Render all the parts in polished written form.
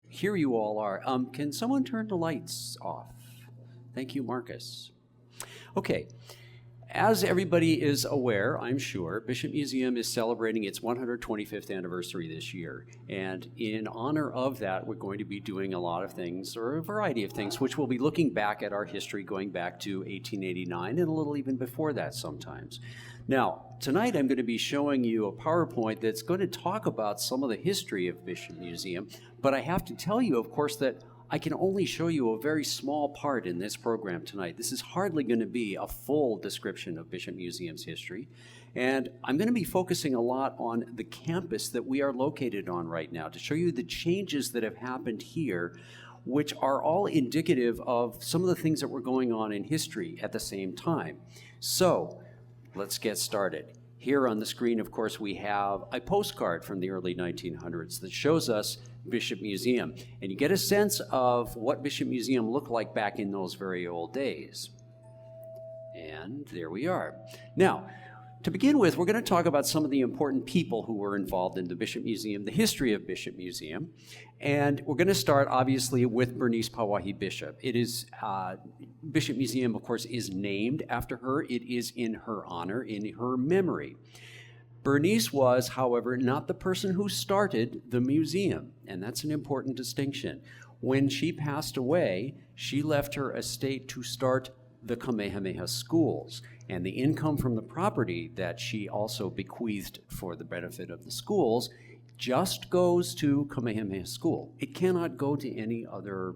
Here you all are. Can someone turn the lights off? Thank you, Marcus. Okay. As everybody is aware, I'm sure, Bishop Museum is celebrating its 125th anniversary this year. And in honor of that, we're going to be doing a lot of things, or a variety of things, which we'll be looking back at our history going back to 1889 and a little even before that sometimes. Now, tonight I'm going to be showing you a PowerPoint that's going to talk about some of the history of Bishop Museum, but I have to tell you, of course, that I can only show you a very small part in this program tonight. This is hardly going to be a full description of Bishop Museum's history. And I'm going to be focusing a lot on the campus that we are located on right now to show you the changes that have happened here, which are all indicative of some of the things that were going on in history at the same time. So let's get started. Here on the screen, of course, we have a postcard from the early 1900s that shows us Bishop Museum. And you get a sense of what Bishop Museum looked like back in those very old days. And there we are. Now, to begin with, we're going to talk about some of the important people who were involved in the Bishop Museum, the history of Bishop Museum. And we're going to start, obviously, with Bernice Pauahi Bishop. It is, Bishop Museum, of course, is named after her. It is in her honor, in her memory. Bernice was, however, not the person who started the museum, and that's an important distinction. When she passed away, she left her estate to start the Kamehameha schools, and the income from the property that she also bequeathed for the benefit of the schools just goes to Kamehameha School. It cannot go to any other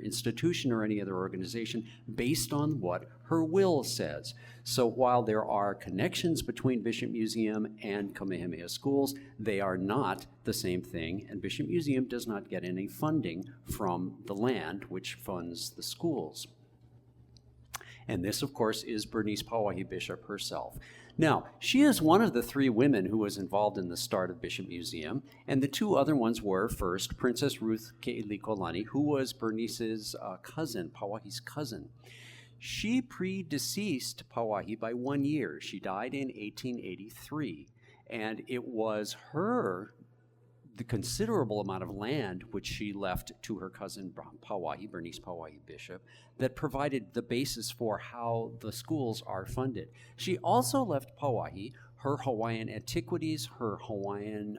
institution or any other organization based on what her will says. So while there are connections between Bishop Museum and Kamehameha Schools, they are not the same thing, and Bishop Museum does not get any funding from the land which funds the schools. And this, of course, is Bernice Pauahi Bishop herself. Now, she is one of the three women who was involved in the start of Bishop Museum, and the two other ones were, first, Princess Ruth Ke'ilikolani, who was Bernice's cousin, Pauahi's cousin. She predeceased Pauahi by 1 year. She died in 1883, and it was the considerable amount of land which she left to her cousin Pauahi, Bernice Pauahi Bishop, that provided the basis for how the schools are funded. She also left Pauahi her Hawaiian antiquities, her Hawaiian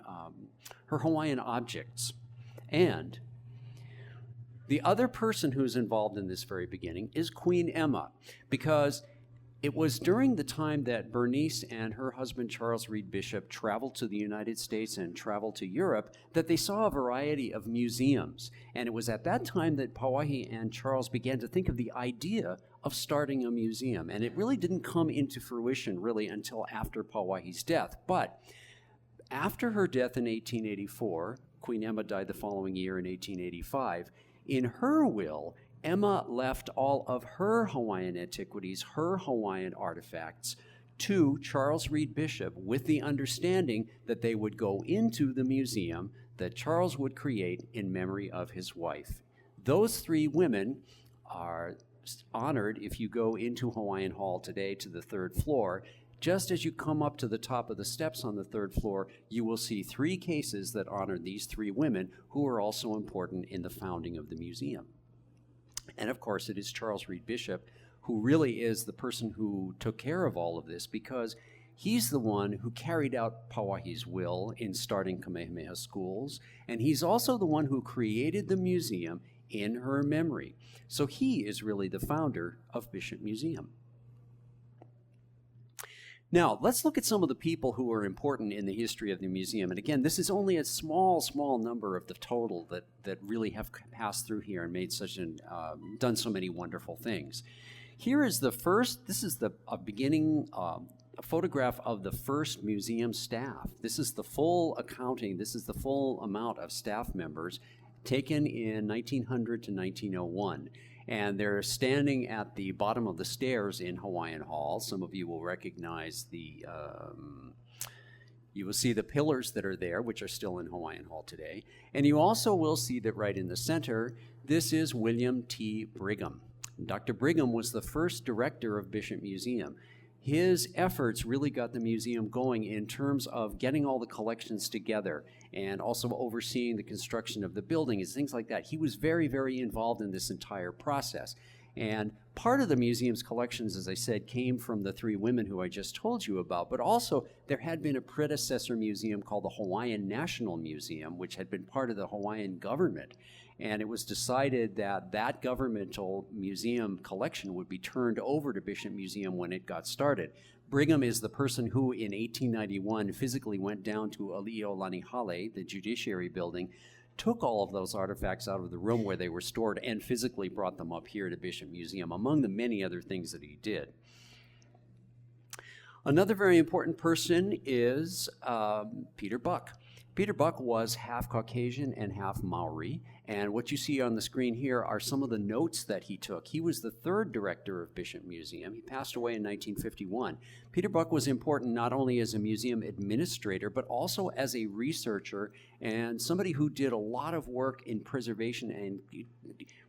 objects. And the other person who's involved in this very beginning is Queen Emma, because it was during the time that Bernice and her husband Charles Reed Bishop traveled to the United States and traveled to Europe that they saw a variety of museums. And it was at that time that Pauahi and Charles began to think of the idea of starting a museum. And it really didn't come into fruition really until after Pauahi's death. But after her death in 1884, Queen Emma died the following year in 1885, in her will, Emma left all of her Hawaiian antiquities, her Hawaiian artifacts, to Charles Reed Bishop with the understanding that they would go into the museum that Charles would create in memory of his wife. Those three women are honored if you go into Hawaiian Hall today to the third floor. Just as you come up to the top of the steps on the third floor, you will see three cases that honor these three women who are also important in the founding of the museum. And of course, it is Charles Reed Bishop who really is the person who took care of all of this, because he's the one who carried out Pauahi's will in starting Kamehameha schools, and he's also the one who created the museum in her memory. So he is really the founder of Bishop Museum. Now, let's look at some of the people who are important in the history of the museum. And again, this is only a small number of the total that really have passed through here and made done so many wonderful things. Here is a beginning photograph of the first museum staff. This is the full accounting. This is the full amount of staff members taken in 1900 to 1901. And they're standing at the bottom of the stairs in Hawaiian Hall. Some of you will recognize you will see the pillars that are there, which are still in Hawaiian Hall today. And you also will see that right in the center, this is William T. Brigham. Dr. Brigham was the first director of Bishop Museum. his efforts really got the museum going in terms of getting all the collections together and also overseeing the construction of the building and things like that. He was very, very involved in this entire process. And part of the museum's collections, as I said, came from the three women who I just told you about, but also there had been a predecessor museum called the Hawaiian National Museum, which had been part of the Hawaiian government. And it was decided that that governmental museum collection would be turned over to Bishop Museum when it got started. Brigham is the person who, in 1891, physically went down to Ali'olanihale, the judiciary building, took all of those artifacts out of the room where they were stored and physically brought them up here to Bishop Museum, among the many other things that he did. Another very important person is Peter Buck. Peter Buck was half Caucasian and half Maori, and what you see on the screen here are some of the notes that he took. He was the third director of Bishop Museum. He passed away in 1951. Peter Buck was important not only as a museum administrator, but also as a researcher and somebody who did a lot of work in preservation and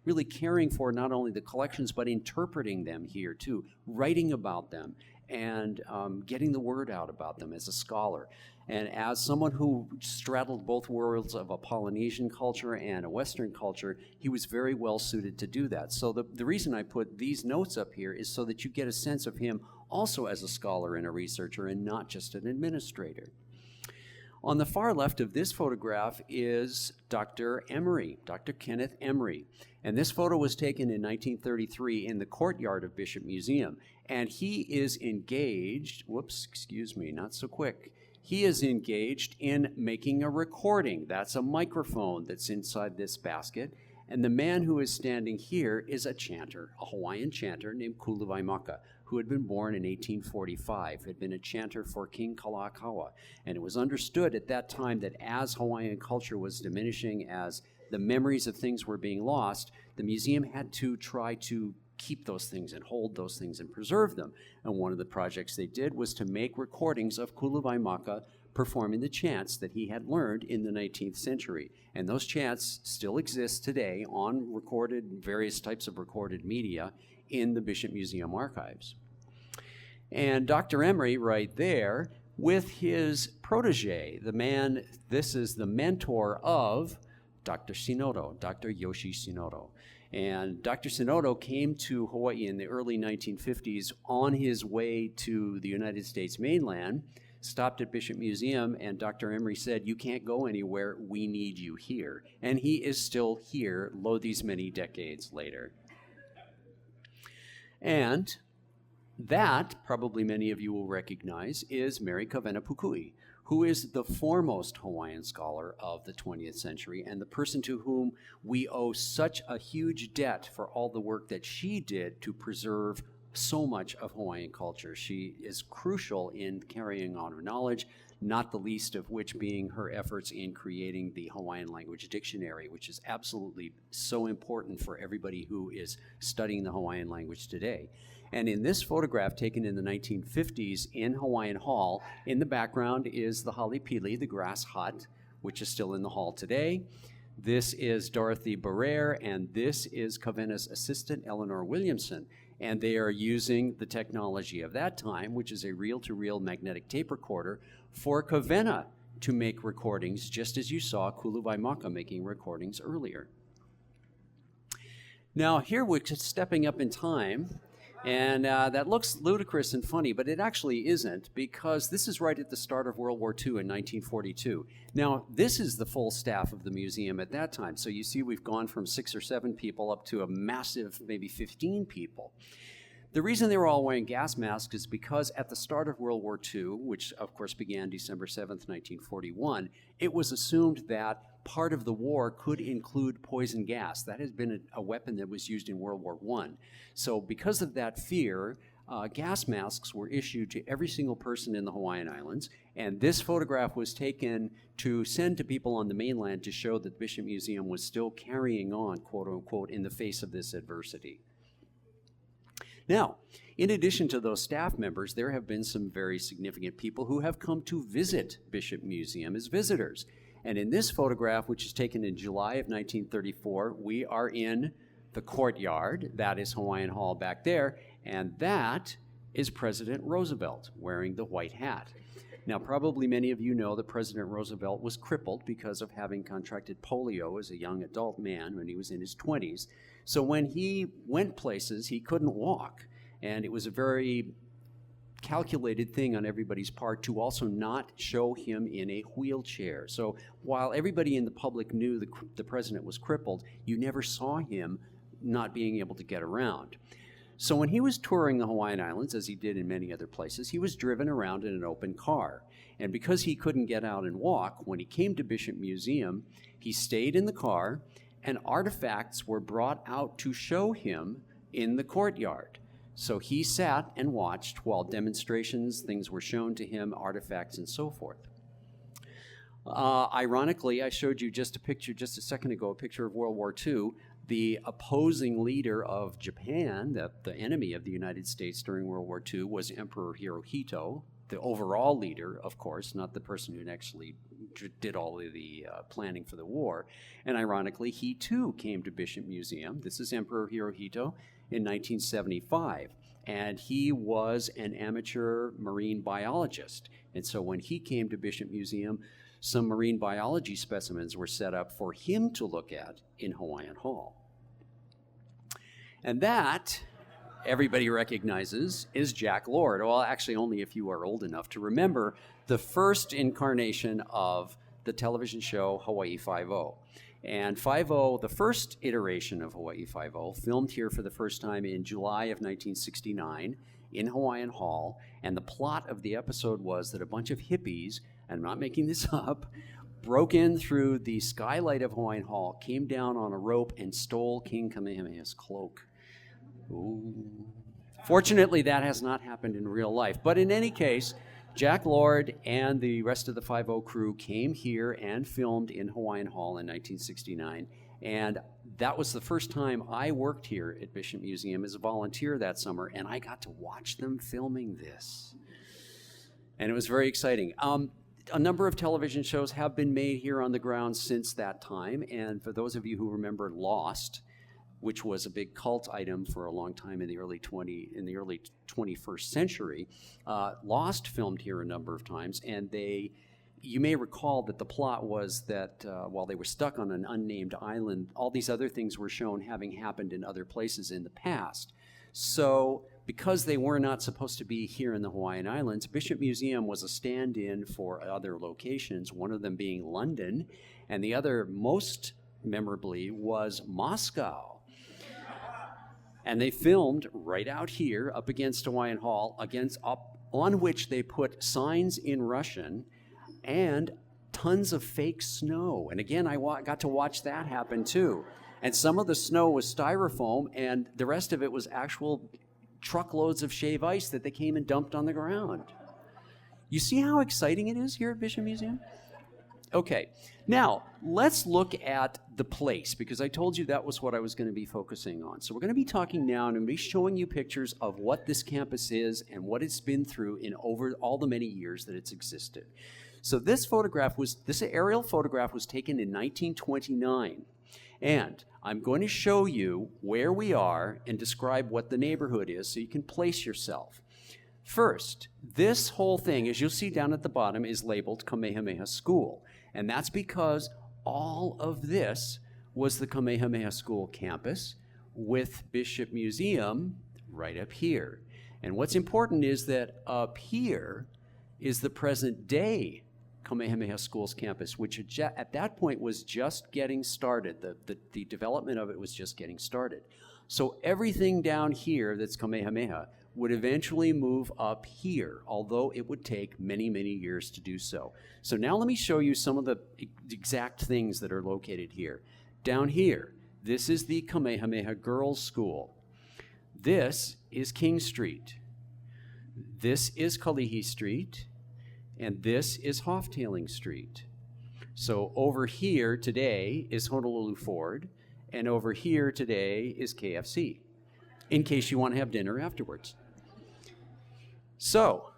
really caring for not only the collections, but interpreting them here too, writing about them, and getting the word out about them as a scholar. And as someone who straddled both worlds of a Polynesian culture and a Western culture, he was very well suited to do that. So the reason I put these notes up here is so that you get a sense of him also as a scholar and a researcher and not just an administrator. On the far left of this photograph is Dr. Emery, Dr. Kenneth Emery. And this photo was taken in 1933 in the courtyard of Bishop Museum. And he is engaged, whoops, excuse me, not so quick. He is engaged in making a recording. That's a microphone that's inside this basket. And the man who is standing here is a chanter, a Hawaiian chanter named Kuluvaimaka, who had been born in 1845, had been a chanter for King Kalakaua. And it was understood at that time that as Hawaiian culture was diminishing, as the memories of things were being lost, the museum had to try to keep those things and hold those things and preserve them. And one of the projects they did was to make recordings of Kuluvaimaka performing the chants that he had learned in the 19th century. And those chants still exist today on various types of recorded media in the Bishop Museum archives. And Dr. Emery right there with his protege, this is the mentor of Dr. Shinoda, Dr. Yoshi Shinoda. And Dr. Shinoda came to Hawaii in the early 1950s on his way to the United States mainland, stopped at Bishop Museum, and Dr. Emery said, "You can't go anywhere, we need you here." And he is still here, these many decades later. And that, probably many of you will recognize, is Mary Kawena Pukui, who is the foremost Hawaiian scholar of the 20th century and the person to whom we owe such a huge debt for all the work that she did to preserve so much of Hawaiian culture. She is crucial in carrying on her knowledge, not the least of which being her efforts in creating the Hawaiian language dictionary, which is absolutely so important for everybody who is studying the Hawaiian language today. And in this photograph taken in the 1950s in Hawaiian Hall, in the background is the halipili, the grass hut, which is still in the hall today. This is Dorothy Barrere, and this is Kawena's assistant, Eleanor Williamson. And they are using the technology of that time, which is a reel-to-reel magnetic tape recorder, for Kawena to make recordings, just as you saw Kuluvaimaka making recordings earlier. Now, here we're just stepping up in time. And that looks ludicrous and funny, but it actually isn't, because this is right at the start of World War II in 1942. Now, this is the full staff of the museum at that time. So you see we've gone from 6 or 7 people up to a massive, maybe 15 people. The reason they were all wearing gas masks is because at the start of World War II, which of course began December 7th, 1941, it was assumed that part of the war could include poison gas. That has been a weapon that was used in World War I. So because of that fear, gas masks were issued to every single person in the Hawaiian Islands, and this photograph was taken to send to people on the mainland to show that the Bishop Museum was still carrying on, quote unquote, in the face of this adversity. Now, in addition to those staff members, there have been some very significant people who have come to visit Bishop Museum as visitors. And in this photograph, which is taken in July of 1934, we are in the courtyard. That is Hawaiian Hall back there. And that is President Roosevelt wearing the white hat. Now, probably many of you know that President Roosevelt was crippled because of having contracted polio as a young adult man when he was in his 20s. So when he went places, he couldn't walk. And it was a very calculated thing on everybody's part to also not show him in a wheelchair. So while everybody in the public knew the president was crippled, you never saw him not being able to get around. So when he was touring the Hawaiian Islands, as he did in many other places, he was driven around in an open car. And because he couldn't get out and walk, when he came to Bishop Museum, he stayed in the car, and artifacts were brought out to show him in the courtyard. So he sat and watched while demonstrations, things were shown to him, artifacts, and so forth. Ironically, I showed you just a picture just a second ago, a picture of World War II. The opposing leader of Japan, the enemy of the United States during World War II, was Emperor Hirohito, the overall leader, of course, not the person who actually did all of the planning for the war. And ironically, he too came to Bishop Museum. This is Emperor Hirohito in 1975. And he was an amateur marine biologist. And so when he came to Bishop Museum, some marine biology specimens were set up for him to look at in Hawaiian Hall. And that, everybody recognizes, is Jack Lord. Well, actually, only if you are old enough to remember the first incarnation of the television show Hawaii Five-0. And Five-0, the first iteration of Hawaii Five-0, filmed here for the first time in July of 1969 in Hawaiian Hall. And the plot of the episode was that a bunch of hippies, and I'm not making this up, broke in through the skylight of Hawaiian Hall, came down on a rope, and stole King Kamehameha's cloak. Ooh. Fortunately, that has not happened in real life. But in any case, Jack Lord and the rest of the Five-0 crew came here and filmed in Hawaiian Hall in 1969. And that was the first time I worked here at Bishop Museum as a volunteer that summer, and I got to watch them filming this. And it was very exciting. A number of television shows have been made here on the grounds since that time. And for those of you who remember Lost, which was a big cult item for a long time in the early 21st century, Lost filmed here a number of times. And you may recall that the plot was that while they were stuck on an unnamed island, all these other things were shown having happened in other places in the past. So because they were not supposed to be here in the Hawaiian Islands, Bishop Museum was a stand-in for other locations, one of them being London, and the other, most memorably, was Moscow. And they filmed right out here up against Hawaiian Hall, on which they put signs in Russian and tons of fake snow. And again, I got to watch that happen too. And some of the snow was styrofoam, and the rest of it was actual truckloads of shave ice that they came and dumped on the ground. You see how exciting it is here at Bishop Museum? Okay, now let's look at the place, because I told you that was what I was going to be focusing on. So we're going to be talking now, and I'm going to be showing you pictures of what this campus is and what it's been through in over all the many years that it's existed. So this aerial photograph was taken in 1929. And I'm going to show you where we are and describe what the neighborhood is so you can place yourself. First, this whole thing, as you'll see down at the bottom, is labeled Kamehameha School. And that's because all of this was the Kamehameha School campus with Bishop Museum right up here. And what's important is that up here is the present day Kamehameha School's campus, which at that point was just getting started. The development of it was just getting started. So everything down here that's Kamehameha would eventually move up here, although it would take many, many years to do so. So now let me show you some of the exact things that are located here. Down here, this is the Kamehameha Girls' School. This is King Street. This is Kalihi Street. And this is Hoftailing Street. So over here today is Honolulu Ford, and over here today is KFC, in case you want to have dinner afterwards. So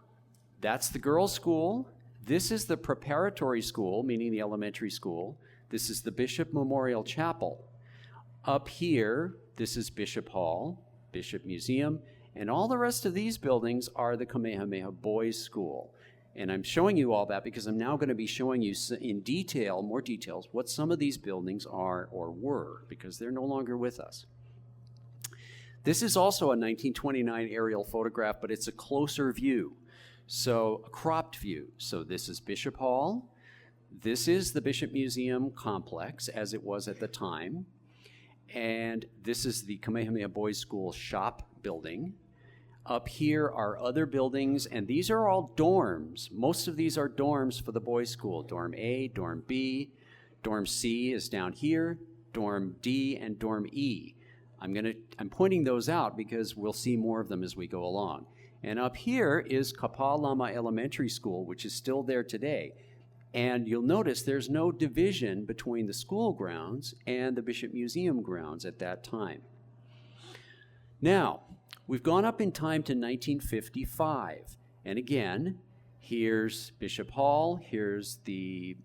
that's the girls' school. This is the preparatory school, meaning the elementary school. This is the Bishop Memorial Chapel. Up here, this is Bishop Hall, Bishop Museum, And all the rest of these buildings are the Kamehameha Boys' School. And I'm showing you all that because I'm now going to be showing you in detail, more details, what some of these buildings are or were, because they're no longer with us. This is also a 1929 aerial photograph, but it's a closer view. So a cropped view. So this is Bishop Hall. This is the Bishop Museum complex as it was at the time. And this is the Kamehameha Boys' School shop building. Up here are other buildings, and these are all dorms. Most of these are dorms for the boys' school. Dorm A, Dorm B, Dorm C is down here, Dorm D, and Dorm E. I'm pointing those out because we'll see more of them as we go along. And up here is Kapalama Elementary School, which is still there today. And you'll notice there's no division between the school grounds and the Bishop Museum grounds at that time. Now, we've gone up in time to 1955. And again, here's Bishop Hall, here's the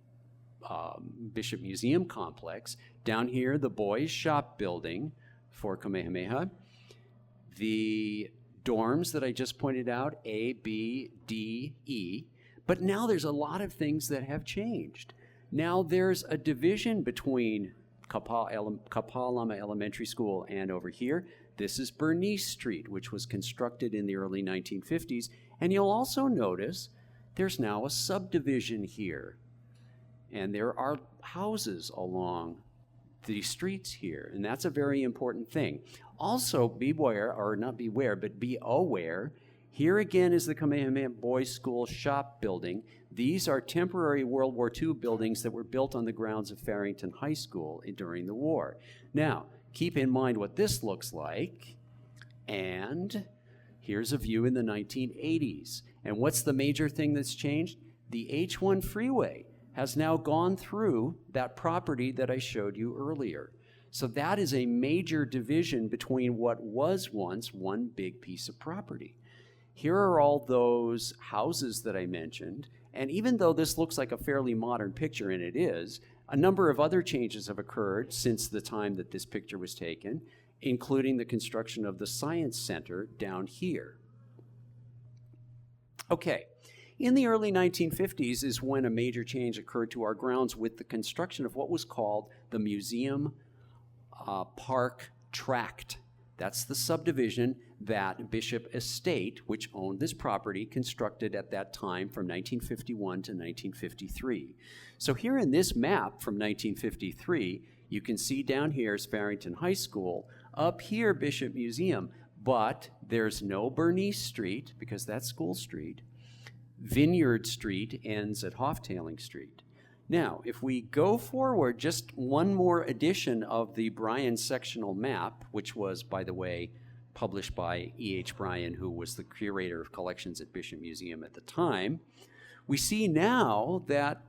Bishop Museum complex. Down here, the boys' shop building for Kamehameha. The dorms that I just pointed out, A, B, D, E. But now there's a lot of things that have changed. Now there's a division between Kapalama Elementary School and over here. This is Bernice Street, which was constructed in the early 1950s. And you'll also notice there's now a subdivision here. And there are houses along the streets here. And that's a very important thing. Also, beware, or not beware, but be aware, here again is the Kamehameha Boys' School shop building. These are temporary World War II buildings that were built on the grounds of Farrington High School during the war. Now, keep in mind what this looks like. And here's a view in the 1980s. And what's the major thing that's changed? The H1 freeway has now gone through that property that I showed you earlier. So that is a major division between what was once one big piece of property. Here are all those houses that I mentioned, and even though this looks like a fairly modern picture, and it is, a number of other changes have occurred since the time that this picture was taken, including the construction of the Science Center down here. Okay, in the early 1950s is when a major change occurred to our grounds with the construction of what was called the Museum Park Tract. That's the subdivision that Bishop Estate, which owned this property, constructed at that time from 1951 to 1953. So here in this map from 1953, you can see down here is Farrington High School, up here Bishop Museum, but there's no Bernice Street because that's School Street. Vineyard Street ends at Hoftailing Street. Now, if we go forward just one more edition of the Bryan sectional map, which was, by the way, published by E.H. Bryan, who was the curator of collections at Bishop Museum at the time, we see now that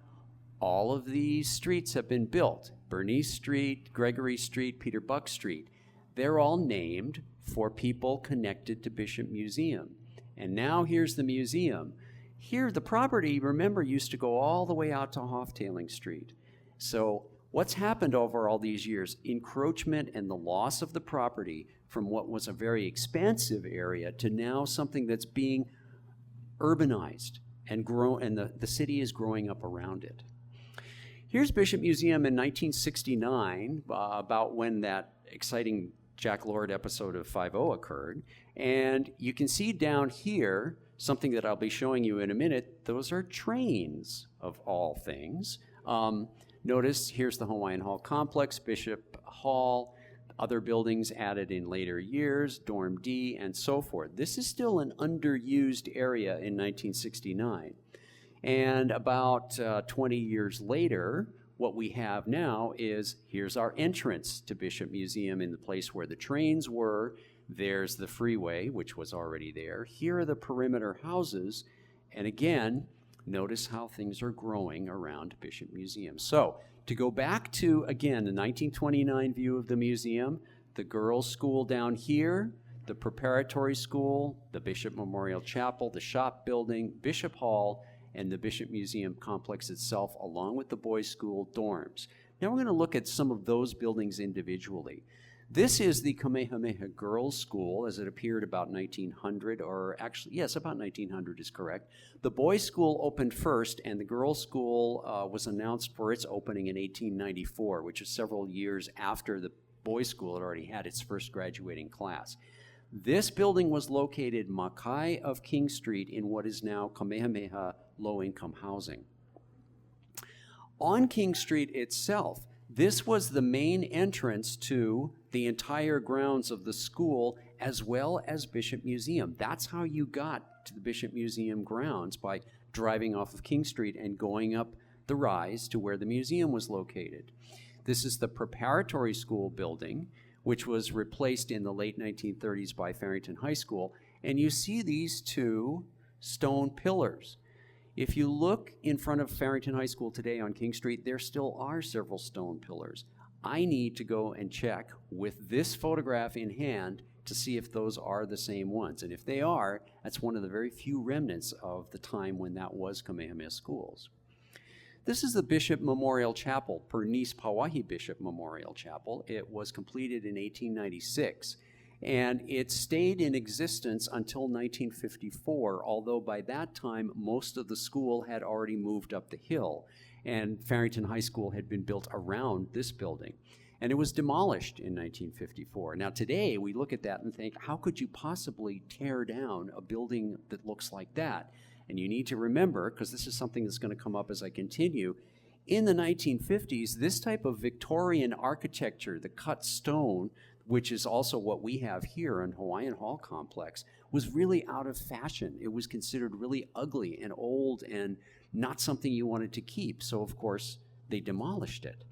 all of these streets have been built. Bernice Street, Gregory Street, Peter Buck Street. They're all named for people connected to Bishop Museum. And now here's the museum. Here, the property, remember, used to go all the way out to Hoftailing Street. So what's happened over all these years? Encroachment and the loss of the property from what was a very expansive area to now something that's being urbanized and the city is growing up around it. Here's Bishop Museum in 1969, about when that exciting Jack Lord episode of 5-0 occurred. And you can see down here something that I'll be showing you in a minute. Those are trains, of all things. Notice here's the Hawaiian Hall complex, Bishop Hall, other buildings added in later years, Dorm D, and so forth. This is still an underused area in 1969. And about 20 years later, what we have now is here's our entrance to Bishop Museum in the place where the trains were. There's the freeway, which was already there. Here are the perimeter houses. And again, notice how things are growing around Bishop Museum. So to go back to, again, the 1929 view of the museum, the girls' school down here, the preparatory school, the Bishop Memorial Chapel, the shop building, Bishop Hall, and the Bishop Museum complex itself, along with the boys' school dorms. Now we're going to look at some of those buildings individually. This is the Kamehameha Girls' School as it appeared about 1900, or actually, yes, about 1900 is correct. The boys' school opened first, and the girls' school was announced for its opening in 1894, which is several years after the boys' school had already had its first graduating class. This building was located makai of King Street in what is now Kamehameha low-income housing. On King Street itself, this was the main entrance to the entire grounds of the school, as well as Bishop Museum. That's how you got to the Bishop Museum grounds, by driving off of King Street and going up the rise to where the museum was located. This is the preparatory school building, which was replaced in the late 1930s by Farrington High School. And you see these two stone pillars. If you look in front of Farrington High School today on King Street, there still are several stone pillars. I need to go and check with this photograph in hand to see if those are the same ones. And if they are, that's one of the very few remnants of the time when that was Kamehameha Schools. This is the Bishop Memorial Chapel, Pernice Pauahi Bishop Memorial Chapel. It was completed in 1896. And it stayed in existence until 1954, although by that time, most of the school had already moved up the hill, and Farrington High School had been built around this building. And it was demolished in 1954. Now today, we look at that and think, how could you possibly tear down a building that looks like that? And you need to remember, because this is something that's going to come up as I continue, in the 1950s, this type of Victorian architecture, the cut stone, which is also what we have here in Hawaiian Hall Complex, was really out of fashion. It was considered really ugly and old and not something you wanted to keep. So, of course, they demolished it.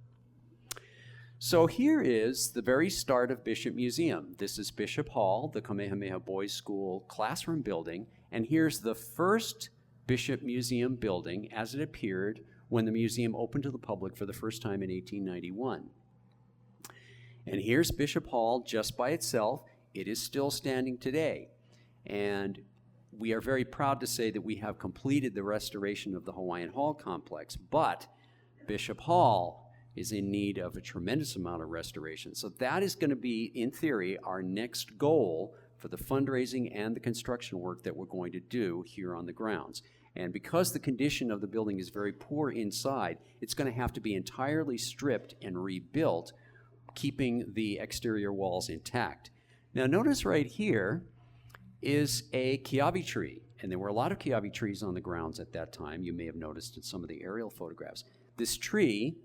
So here is the very start of Bishop Museum. This is Bishop Hall, the Kamehameha Boys' School classroom building, and here's the first Bishop Museum building as it appeared when the museum opened to the public for the first time in 1891. And here's Bishop Hall just by itself. It is still standing today. And we are very proud to say that we have completed the restoration of the Hawaiian Hall complex, but Bishop Hall is in need of a tremendous amount of restoration. So that is going to be, in theory, our next goal for the fundraising and the construction work that we're going to do here on the grounds. And because the condition of the building is very poor inside, it's going to have to be entirely stripped and rebuilt, keeping the exterior walls intact. Now notice right here is a kiabi tree, and there were a lot of kiabi trees on the grounds at that time. You may have noticed in some of the aerial photographs. This tree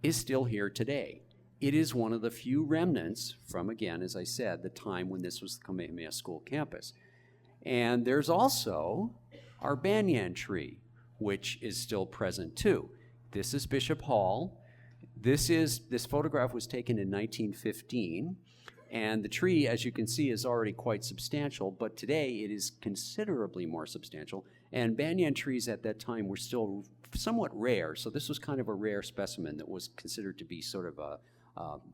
is still here today. It is one of the few remnants from, again, as I said, the time when this was the Kamehameha School campus. And there's also our banyan tree, which is still present too. This is Bishop Hall. This photograph was taken in 1915, and the tree, as you can see, is already quite substantial, but today it is considerably more substantial, and banyan trees at that time were still somewhat rare, so this was kind of a rare specimen that was considered to be sort of a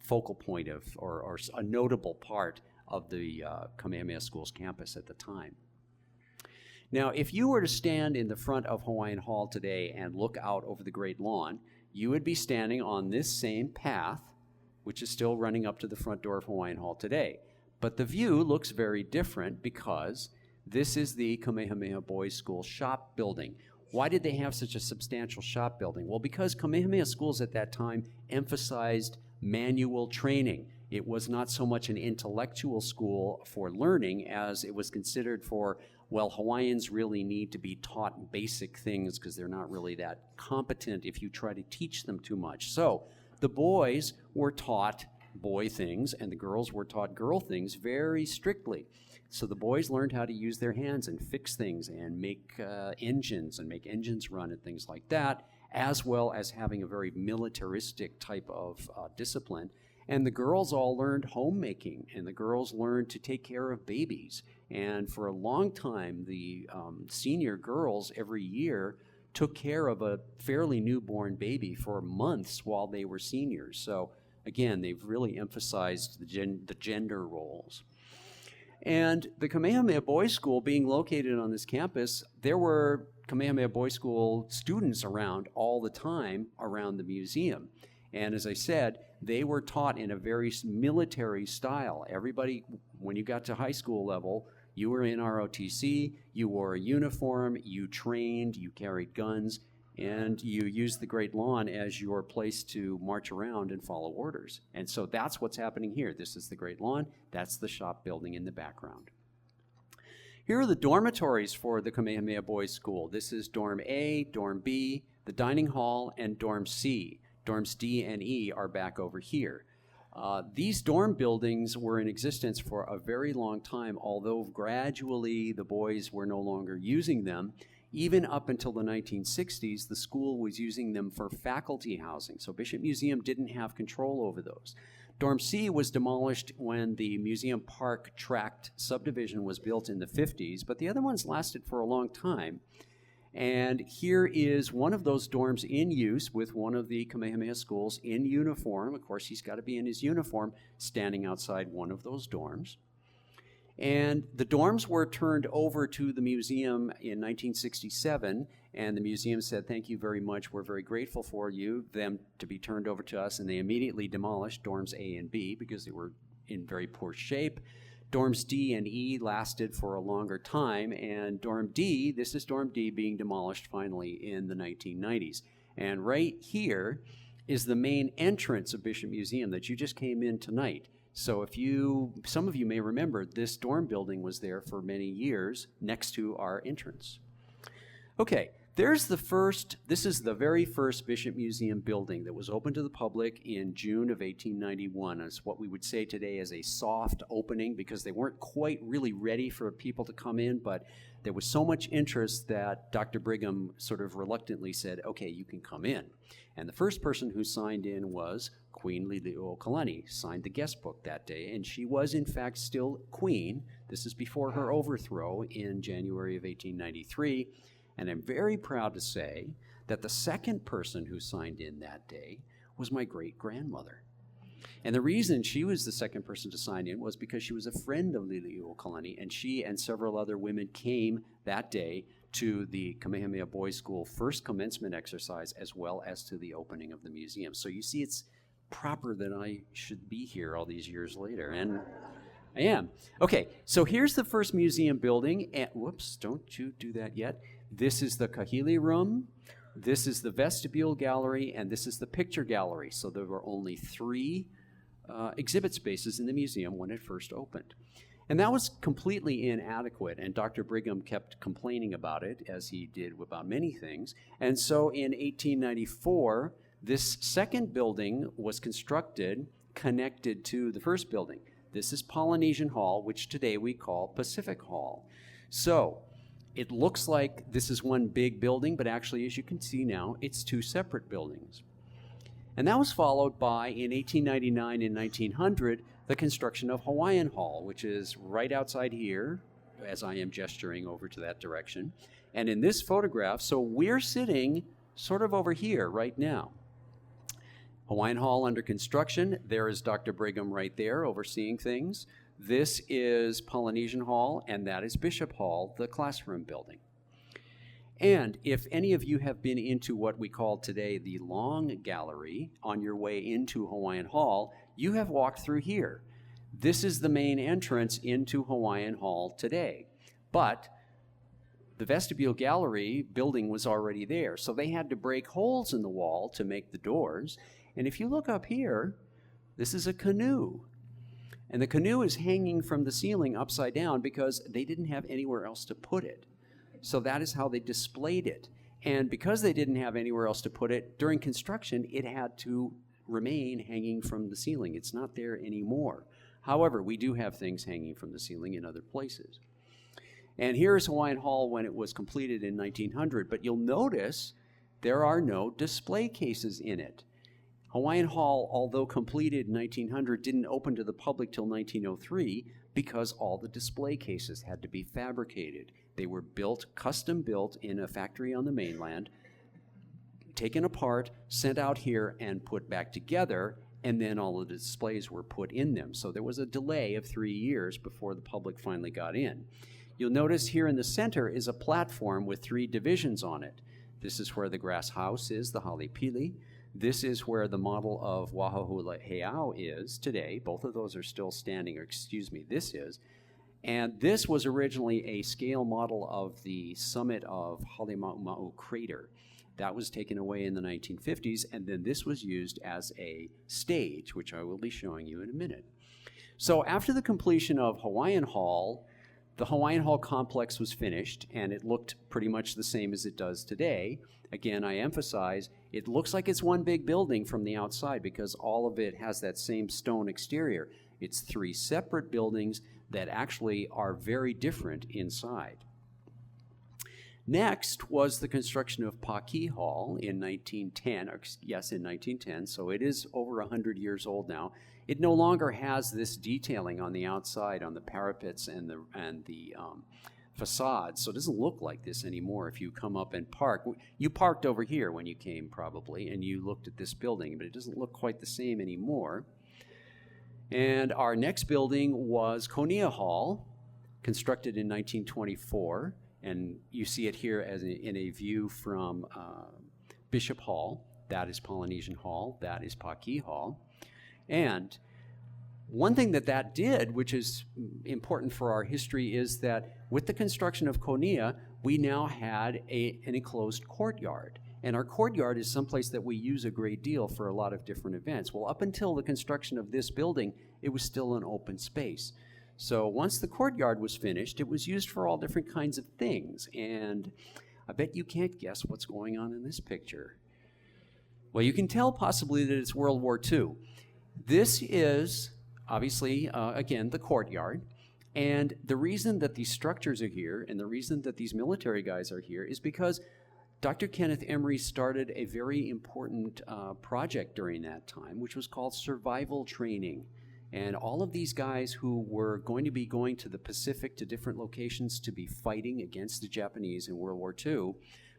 focal point of, or a notable part of the Kamehameha Schools campus at the time. Now, if you were to stand in the front of Hawaiian Hall today and look out over the Great Lawn, you would be standing on this same path, which is still running up to the front door of Hawaiian Hall today. But the view looks very different because this is the Kamehameha Boys' School shop building. Why did they have such a substantial shop building? Well, because Kamehameha Schools at that time emphasized manual training. It was not so much an intellectual school for learning as it was considered for, well, Hawaiians really need to be taught basic things because they're not really that competent if you try to teach them too much. So the boys were taught boy things and the girls were taught girl things very strictly. So the boys learned how to use their hands and fix things and make engines run and things like that, as well as having a very militaristic type of discipline. And the girls all learned homemaking, and the girls learned to take care of babies. And for a long time, the senior girls every year took care of a fairly newborn baby for months while they were seniors. So again, they've really emphasized the gender roles. And the Kamehameha Boys' School being located on this campus, there were Kamehameha Boys' School students around all the time around the museum. And as I said, they were taught in a very military style. Everybody, when you got to high school level, you were in ROTC, you wore a uniform, you trained, you carried guns, and you used the Great Lawn as your place to march around and follow orders. And so that's what's happening here. This is the Great Lawn. That's the shop building in the background. Here are the dormitories for the Kamehameha Boys School. This is Dorm A, Dorm B, the dining hall, and Dorm C. Dorms D and E are back over here. These dorm buildings were in existence for a very long time, although gradually the boys were no longer using them. Even up until the 1960s, the school was using them for faculty housing, so Bishop Museum didn't have control over those. Dorm C was demolished when the Museum Park Tract subdivision was built in the 50s, but the other ones lasted for a long time. And here is one of those dorms in use with one of the Kamehameha schools in uniform. Of course, he's got to be in his uniform, standing outside one of those dorms. And the dorms were turned over to the museum in 1967, and the museum said, thank you very much, we're very grateful for them to be turned over to us, and they immediately demolished dorms A and B because they were in very poor shape. Dorms D and E lasted for a longer time, and Dorm D, this is Dorm D being demolished finally in the 1990s. And right here is the main entrance of Bishop Museum that you just came in tonight. So some of you may remember, this dorm building was there for many years next to our entrance. Okay, this is the very first Bishop Museum building that was open to the public in June of 1891. It's what we would say today as a soft opening because they weren't quite really ready for people to come in, but there was so much interest that Dr. Brigham sort of reluctantly said, okay, you can come in. And the first person who signed in was Queen Liliuokalani, signed the guest book that day, and she was in fact still queen. This is before her overthrow in January of 1893. And I'm very proud to say that the second person who signed in that day was my great-grandmother. And the reason she was the second person to sign in was because she was a friend of Liliuokalani, and she and several other women came that day to the Kamehameha Boys School first commencement exercise as well as to the opening of the museum. So you see, it's proper that I should be here all these years later, and I am. Okay, so here's the first museum building, and whoops, don't you do that yet. This is the Kahili room, this is the vestibule gallery, and this is the picture gallery. So there were only 3 exhibit spaces in the museum when it first opened. And that was completely inadequate, and Dr. Brigham kept complaining about it, as he did about many things. And so in 1894, this second building was constructed connected to the first building. This is Polynesian Hall, which today we call Pacific Hall. So it looks like this is one big building, but actually, as you can see now, it's 2 separate buildings. And that was followed by, in 1899 and 1900, the construction of Hawaiian Hall, which is right outside here, as I am gesturing over to that direction. And in this photograph, so we're sitting sort of over here right now. Hawaiian Hall under construction. There is Dr. Brigham right there overseeing things. This is Polynesian Hall, and that is Bishop Hall, the classroom building. And if any of you have been into what we call today the Long Gallery on your way into Hawaiian Hall, you have walked through here. This is the main entrance into Hawaiian Hall today. But the vestibule gallery building was already there, so they had to break holes in the wall to make the doors. And if you look up here, this is a canoe. And the canoe is hanging from the ceiling upside down because they didn't have anywhere else to put it. So that is how they displayed it. And because they didn't have anywhere else to put it, during construction, it had to remain hanging from the ceiling. It's not there anymore. However, we do have things hanging from the ceiling in other places. And here's Hawaiian Hall when it was completed in 1900, but you'll notice there are no display cases in it. Hawaiian Hall, although completed in 1900, didn't open to the public till 1903 because all the display cases had to be fabricated. They were built, custom built in a factory on the mainland, taken apart, sent out here, and put back together, and then all of the displays were put in them. So there was a delay of 3 years before the public finally got in. You'll notice here in the center is a platform with 3 divisions on it. This is where the grass house is, the halipili. This is where the model of Wahahula Heiau is today. Both of those are still standing, or excuse me, this is. And this was originally a scale model of the summit of Halemaumau crater. That was taken away in the 1950s, and then this was used as a stage, which I will be showing you in a minute. So after the completion of Hawaiian Hall, the Hawaiian Hall complex was finished, and it looked pretty much the same as it does today. Again, I emphasize, it looks like it's one big building from the outside because all of it has that same stone exterior. It's 3 separate buildings that actually are very different inside. Next was the construction of Pa'i Hall in 1910, yes, in 1910, so it is over 100 years old now. It no longer has this detailing on the outside, on the parapets and the facades, so it doesn't look like this anymore if you come up and park. You parked over here when you came probably, and you looked at this building, but it doesn't look quite the same anymore. And our next building was Konia Hall, constructed in 1924. And you see it here as in a view from Bishop Hall. That is Polynesian Hall. That is Pa'i Hall. And one thing that did, which is important for our history, is that with the construction of Konia, we now had an enclosed courtyard. And our courtyard is someplace that we use a great deal for a lot of different events. Well, up until the construction of this building, it was still an open space. So once the courtyard was finished, it was used for all different kinds of things. And I bet you can't guess what's going on in this picture. Well, you can tell possibly that it's World War II. This is obviously, again, the courtyard. And the reason that these structures are here and the reason that these military guys are here is because Dr. Kenneth Emery started a very important project during that time, which was called survival training. And all of these guys who were going to be going to the Pacific to different locations to be fighting against the Japanese in World War II,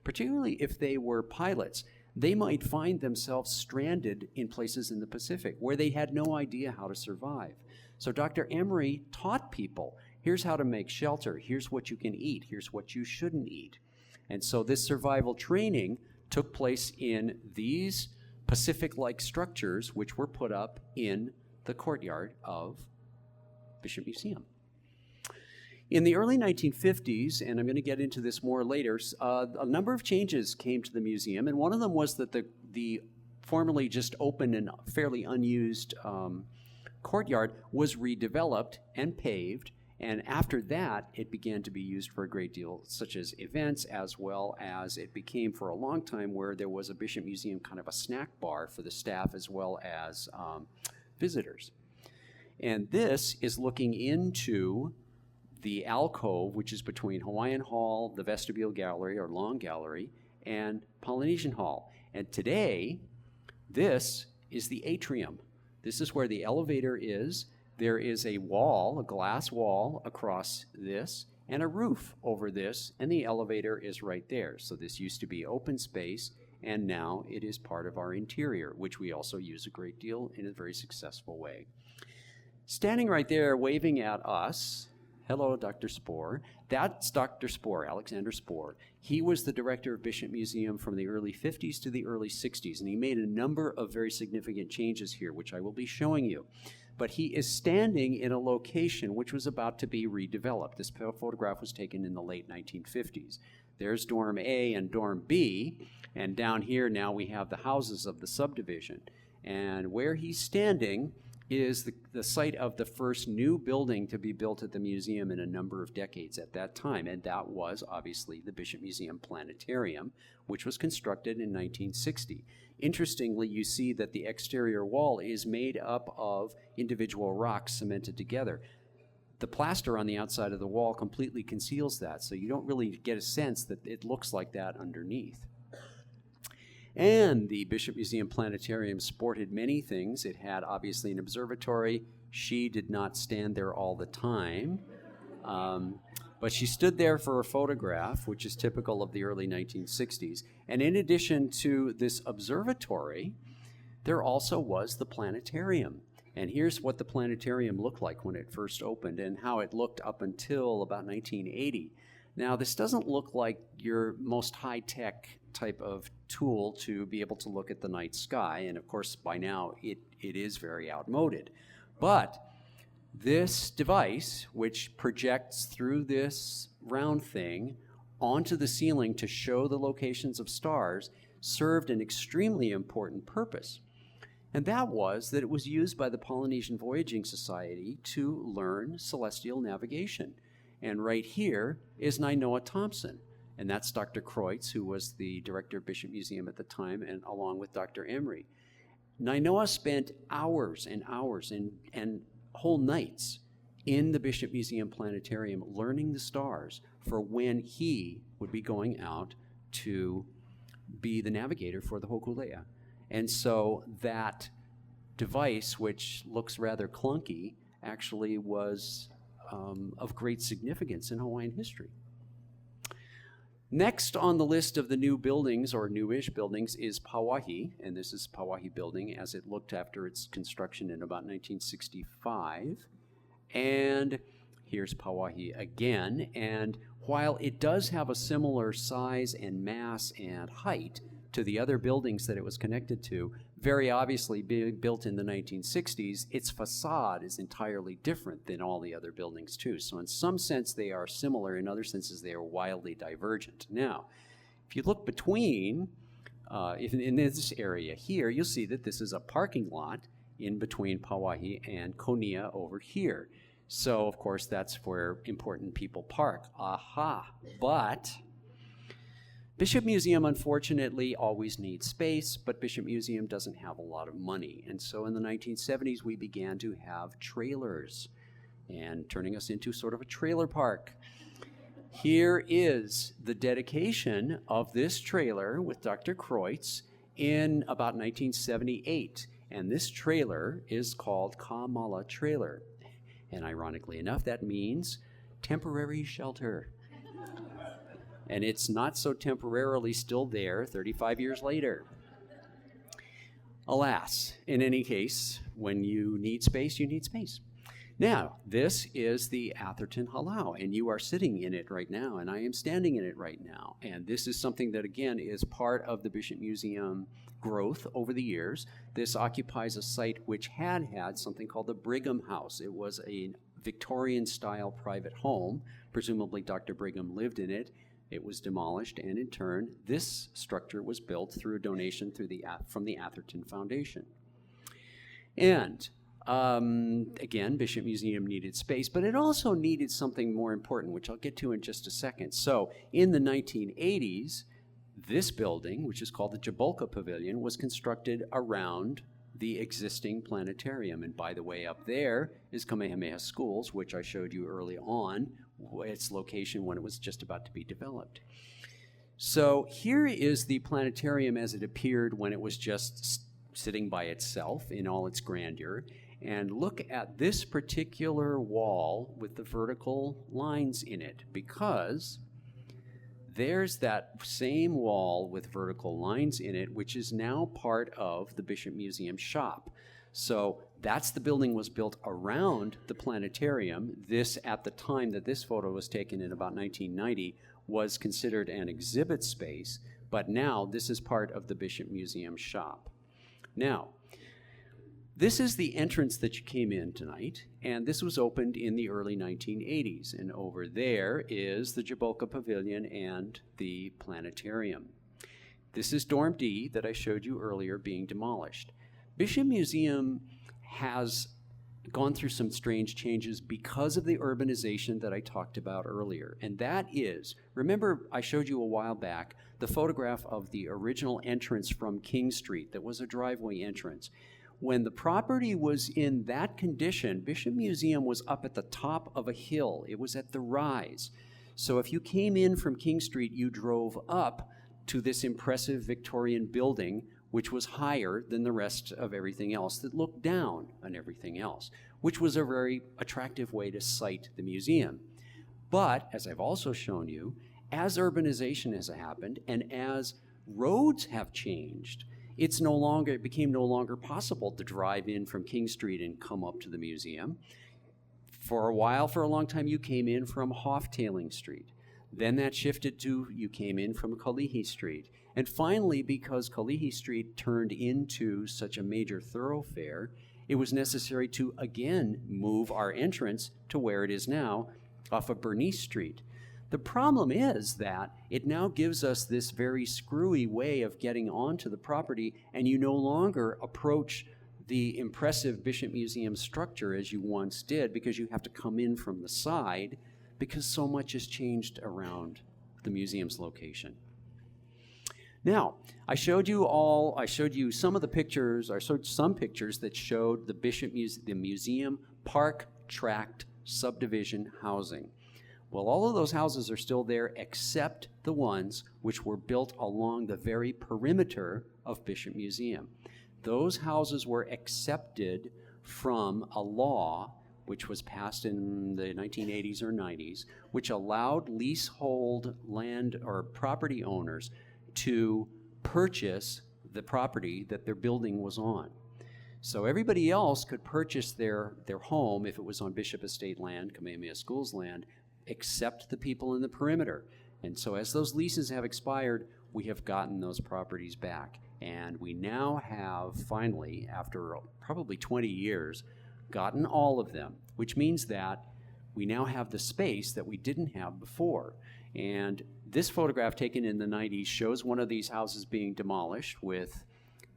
particularly if they were pilots, they might find themselves stranded in places in the Pacific where they had no idea how to survive. So Dr. Emery taught people, here's how to make shelter, here's what you can eat, here's what you shouldn't eat. And so this survival training took place in these Pacific-like structures, which were put up in the courtyard of Bishop Museum. In the early 1950s, and I'm going to get into this more later, a number of changes came to the museum, and one of them was that the formerly just open and fairly unused courtyard was redeveloped and paved, and after that, it began to be used for a great deal, such as events, as well as it became for a long time where there was a Bishop Museum kind of a snack bar for the staff as well as visitors. And this is looking into the alcove, which is between Hawaiian Hall, the vestibule gallery or long gallery, and Polynesian Hall. And today, this is the atrium. This is where the elevator is. There is a wall, a glass wall across this, and a roof over this, and the elevator is right there. So this used to be open space, and now it is part of our interior, which we also use a great deal in a very successful way. Standing right there waving at us, hello, Dr. Spohr. That's Dr. Spohr, Alexander Spohr. He was the director of Bishop Museum from the early 50s to the early 60s, and he made a number of very significant changes here, which I will be showing you. But he is standing in a location which was about to be redeveloped. This photograph was taken in the late 1950s. There's Dorm A and Dorm B, and down here now we have the houses of the subdivision. And where he's standing is the site of the first new building to be built at the museum in a number of decades at that time, and that was obviously the Bishop Museum Planetarium, which was constructed in 1960. Interestingly, you see that the exterior wall is made up of individual rocks cemented together. The plaster on the outside of the wall completely conceals that, so you don't really get a sense that it looks like that underneath. And the Bishop Museum Planetarium sported many things. It had obviously an observatory. She did not stand there all the time, but she stood there for a photograph, which is typical of the early 1960s. And in addition to this observatory, there also was the planetarium. And here's what the planetarium looked like when it first opened and how it looked up until about 1980. Now, this doesn't look like your most high-tech type of tool to be able to look at the night sky. And of course, by now, it is very outmoded. But this device, which projects through this round thing onto the ceiling to show the locations of stars, served an extremely important purpose. And that was that it was used by the Polynesian Voyaging Society to learn celestial navigation. And right here is Nainoa Thompson. And that's Dr. Kreutz, who was the director of Bishop Museum at the time, and along with Dr. Emery. Nainoa spent hours and hours and whole nights in the Bishop Museum Planetarium learning the stars for when he would be going out to be the navigator for the Hokulea. And so that device, which looks rather clunky, actually was of great significance in Hawaiian history. Next on the list of the new buildings, or newish buildings, is Pauahi, and this is Pauahi building as it looked after its construction in about 1965. And here's Pauahi again, and while it does have a similar size and mass and height to the other buildings that it was connected to, very obviously being built in the 1960s, its facade is entirely different than all the other buildings too. So in some sense they are similar, in other senses they are wildly divergent. Now, if you look between, in this area here, you'll see that this is a parking lot in between Pauahi and Konia over here. So of course that's where important people park. Aha, but Bishop Museum, unfortunately, always needs space, but Bishop Museum doesn't have a lot of money. And so in the 1970s, we began to have trailers, and turning us into sort of a trailer park. Here is the dedication of this trailer with Dr. Kreutz in about 1978. And this trailer is called Kamala Trailer. And ironically enough, that means temporary shelter. And it's not so temporarily still there 35 years later. Alas, in any case, when you need space, you need space. Now, this is the Atherton Halau, and you are sitting in it right now, and I am standing in it right now. And this is something that, again, is part of the Bishop Museum growth over the years. This occupies a site which had something called the Brigham House. It was a Victorian-style private home. Presumably, Dr. Brigham lived in it. It was demolished, and in turn, this structure was built through a donation from the Atherton Foundation. And again, Bishop Museum needed space, but it also needed something more important, which I'll get to in just a second. So in the 1980s, this building, which is called the Jabolka Pavilion, was constructed around the existing planetarium. And by the way, up there is Kamehameha Schools, which I showed you early on, its location when it was just about to be developed. So here is the planetarium as it appeared when it was just sitting by itself in all its grandeur. And look at this particular wall with the vertical lines in it, because there's that same wall with vertical lines in it, which is now part of the Bishop Museum shop. So that's the building was built around the planetarium. This, at the time that this photo was taken in about 1990, was considered an exhibit space, but now this is part of the Bishop Museum shop. Now, this is the entrance that you came in tonight, and this was opened in the early 1980s, and over there is the Jabolka Pavilion and the planetarium. This is Dorm D that I showed you earlier being demolished. Bishop Museum has gone through some strange changes because of the urbanization that I talked about earlier. And that is, remember I showed you a while back the photograph of the original entrance from King Street that was a driveway entrance. When the property was in that condition, Bishop Museum was up at the top of a hill. It was at the rise. So if you came in from King Street, you drove up to this impressive Victorian building, which was higher than the rest of everything else that looked down on everything else, which was a very attractive way to site the museum. But, as I've also shown you, as urbanization has happened and as roads have changed, it became no longer possible to drive in from King Street and come up to the museum. For a long time, you came in from Hoftailing Street. Then that shifted to, you came in from Kalihi Street. And finally, because Kalihi Street turned into such a major thoroughfare, it was necessary to again move our entrance to where it is now, off of Bernice Street. The problem is that it now gives us this very screwy way of getting onto the property, and you no longer approach the impressive Bishop Museum structure as you once did, because you have to come in from the side, because so much has changed around the museum's location. Now, I showed you some of the pictures, I showed some pictures that showed the museum park tract subdivision housing. Well, all of those houses are still there except the ones which were built along the very perimeter of Bishop Museum. Those houses were accepted from a law which was passed in the 1980s or 90s, which allowed leasehold land or property owners to purchase the property that their building was on. So everybody else could purchase their home if it was on Bishop Estate land, Kamehameha School's land, except the people in the perimeter. And so as those leases have expired, we have gotten those properties back. And we now have finally, after probably 20 years, gotten all of them, which means that we now have the space that we didn't have before. And this photograph taken in the 90s shows one of these houses being demolished with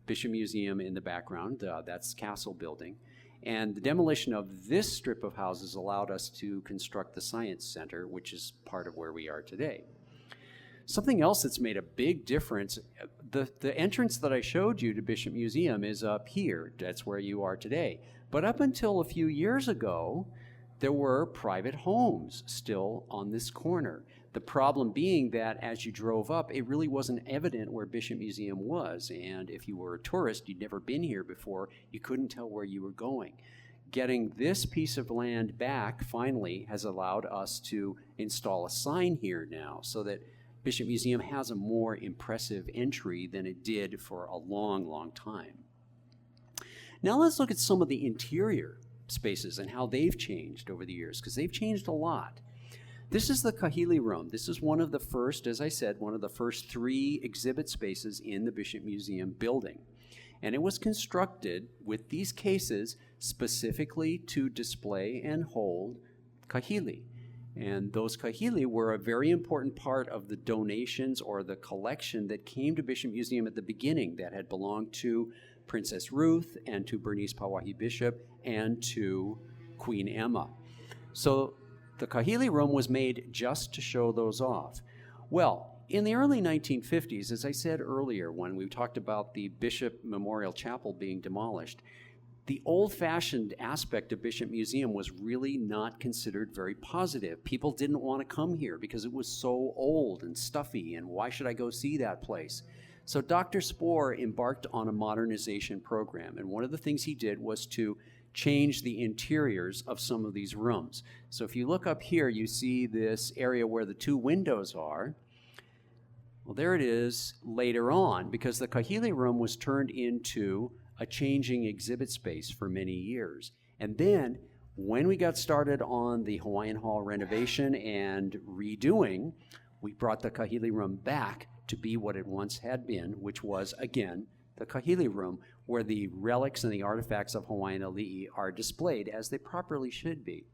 Bishop Museum in the background. That's Castle Building. And the demolition of this strip of houses allowed us to construct the Science Center, which is part of where we are today. Something else that's made a big difference, the entrance that I showed you to Bishop Museum is up here. That's where you are today. But up until a few years ago, there were private homes still on this corner. The problem being that as you drove up, it really wasn't evident where Bishop Museum was. And if you were a tourist, you'd never been here before, you couldn't tell where you were going. Getting this piece of land back finally has allowed us to install a sign here now so that Bishop Museum has a more impressive entry than it did for a long, long time. Now let's look at some of the interior spaces and how they've changed over the years, because they've changed a lot. This is the Kahili Room. This is one of the first, as I said, one of the first 3 exhibit spaces in the Bishop Museum building. And it was constructed with these cases specifically to display and hold kahili. And those kahili were a very important part of the donations or the collection that came to Bishop Museum at the beginning that had belonged to Princess Ruth and to Bernice Pauahi Bishop and to Queen Emma. So the Kahili Room was made just to show those off. Well, in the early 1950s, as I said earlier, when we talked about the Bishop Memorial Chapel being demolished, the old-fashioned aspect of Bishop Museum was really not considered very positive. People didn't want to come here because it was so old and stuffy, and why should I go see that place? So Dr. Spohr embarked on a modernization program, and one of the things he did was to change the interiors of some of these rooms. So if you look up here, you see this area where the 2 windows are. Well, there it is later on, because the Kahili Room was turned into a changing exhibit space for many years. And then when we got started on the Hawaiian Hall renovation and redoing, we brought the Kahili Room back to be what it once had been, which was, again, the Kahili Room, where the relics and the artifacts of Hawaiian ali'i are displayed as they properly should be.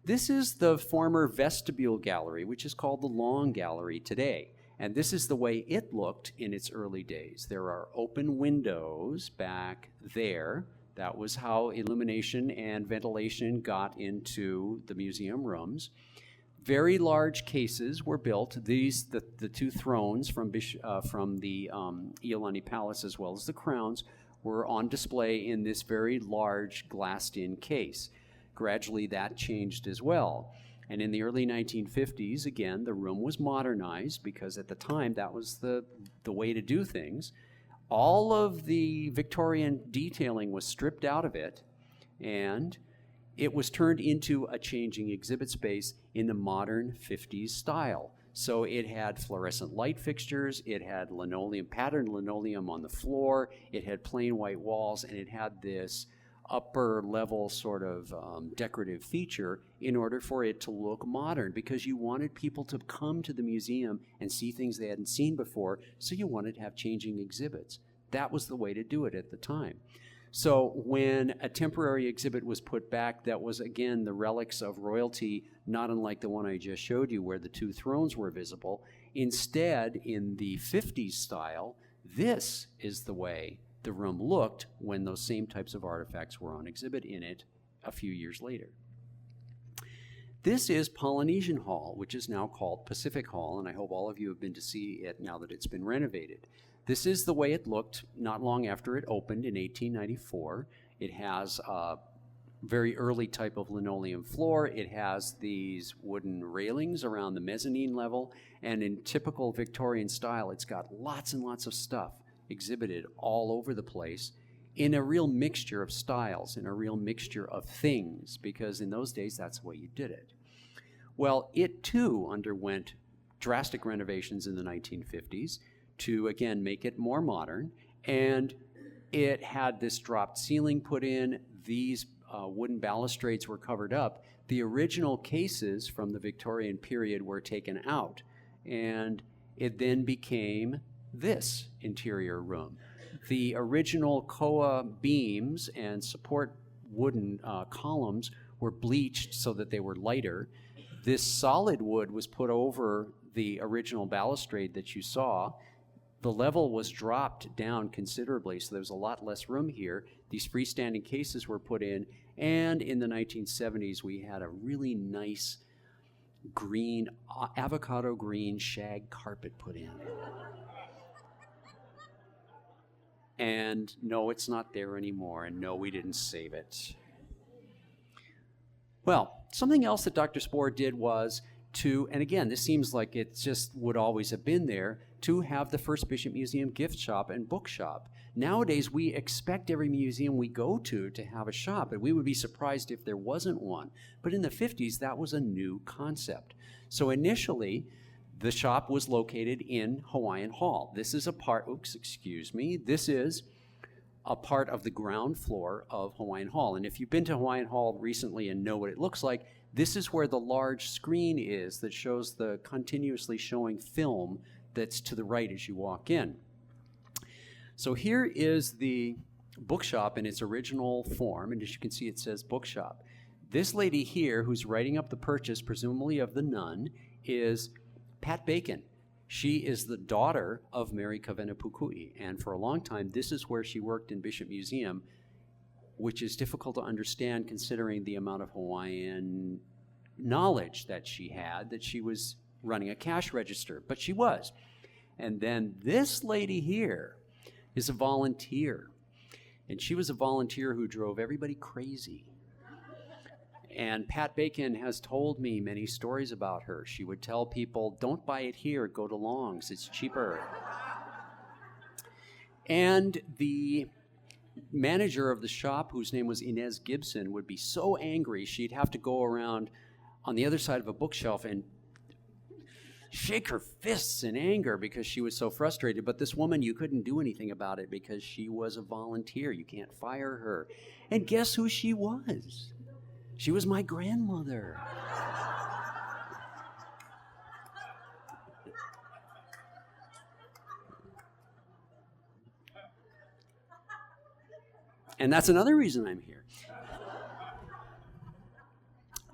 This is the former vestibule gallery, which is called the Long Gallery today. And this is the way it looked in its early days. There are open windows back there. That was how illumination and ventilation got into the museum rooms. Very large cases were built. These, the 2 thrones from the Iolani Palace, as well as the crowns, were on display in this very large glassed-in case. Gradually, that changed as well. And in the early 1950s, again, the room was modernized because at the time that was the way to do things. All of the Victorian detailing was stripped out of it, and it was turned into a changing exhibit space in the modern 50s style. So it had fluorescent light fixtures, it had patterned linoleum on the floor, it had plain white walls, and it had this upper level sort of decorative feature in order for it to look modern, because you wanted people to come to the museum and see things they hadn't seen before, so you wanted to have changing exhibits. That was the way to do it at the time. So when a temporary exhibit was put back, that was again the relics of royalty, not unlike the one I just showed you where the two thrones were visible. Instead, in the 50s style, this is the way the room looked when those same types of artifacts were on exhibit in it a few years later. This is Polynesian Hall, which is now called Pacific Hall, and I hope all of you have been to see it now that it's been renovated. This is the way it looked not long after it opened in 1894. It has a very early type of linoleum floor. It has these wooden railings around the mezzanine level, and in typical Victorian style, it's got lots and lots of stuff exhibited all over the place in a real mixture of styles, in a real mixture of things, because in those days, that's the way you did it. Well, it too underwent drastic renovations in the 1950s to, again, make it more modern, and it had this dropped ceiling put in. These wooden balustrades were covered up. The original cases from the Victorian period were taken out, and it then became this interior room. The original koa beams and support wooden columns were bleached so that they were lighter. This solid wood was put over the original balustrade that you saw. The level was dropped down considerably, so there was a lot less room here. These freestanding cases were put in, and in the 1970s, we had a really nice green, avocado green shag carpet put in. And no, it's not there anymore, and no, we didn't save it. Well, something else that Dr. Spohr did was to, and again, this seems like it just would always have been there, to have the first Bishop Museum gift shop and bookshop. Nowadays, we expect every museum we go to have a shop, and we would be surprised if there wasn't one. But in the 50s, that was a new concept. So initially, the shop was located in Hawaiian Hall. This is a part, this is a part of the ground floor of Hawaiian Hall. And if you've been to Hawaiian Hall recently and know what it looks like, this is where the large screen is that shows the continuously showing film that's to the right as you walk in. So here is the bookshop in its original form, and as you can see, it says bookshop. This lady here, who's writing up the purchase, presumably of the nun, is Pat Bacon. She is the daughter of Mary Kavenapukui, and for a long time, this is where she worked in Bishop Museum, which is difficult to understand considering the amount of Hawaiian knowledge that she had, that she was running a cash register, but she was. And then this lady here is a volunteer, and she was a volunteer who drove everybody crazy. And Pat Bacon has told me many stories about her. She would tell people, don't buy it here, go to Long's, it's cheaper. And the manager of the shop, whose name was Inez Gibson, would be so angry she'd have to go around on the other side of a bookshelf and shake her fists in anger because she was so frustrated. But this woman, you couldn't do anything about it because she was a volunteer. You can't fire her. And guess who she was? She was my grandmother. And that's another reason I'm here.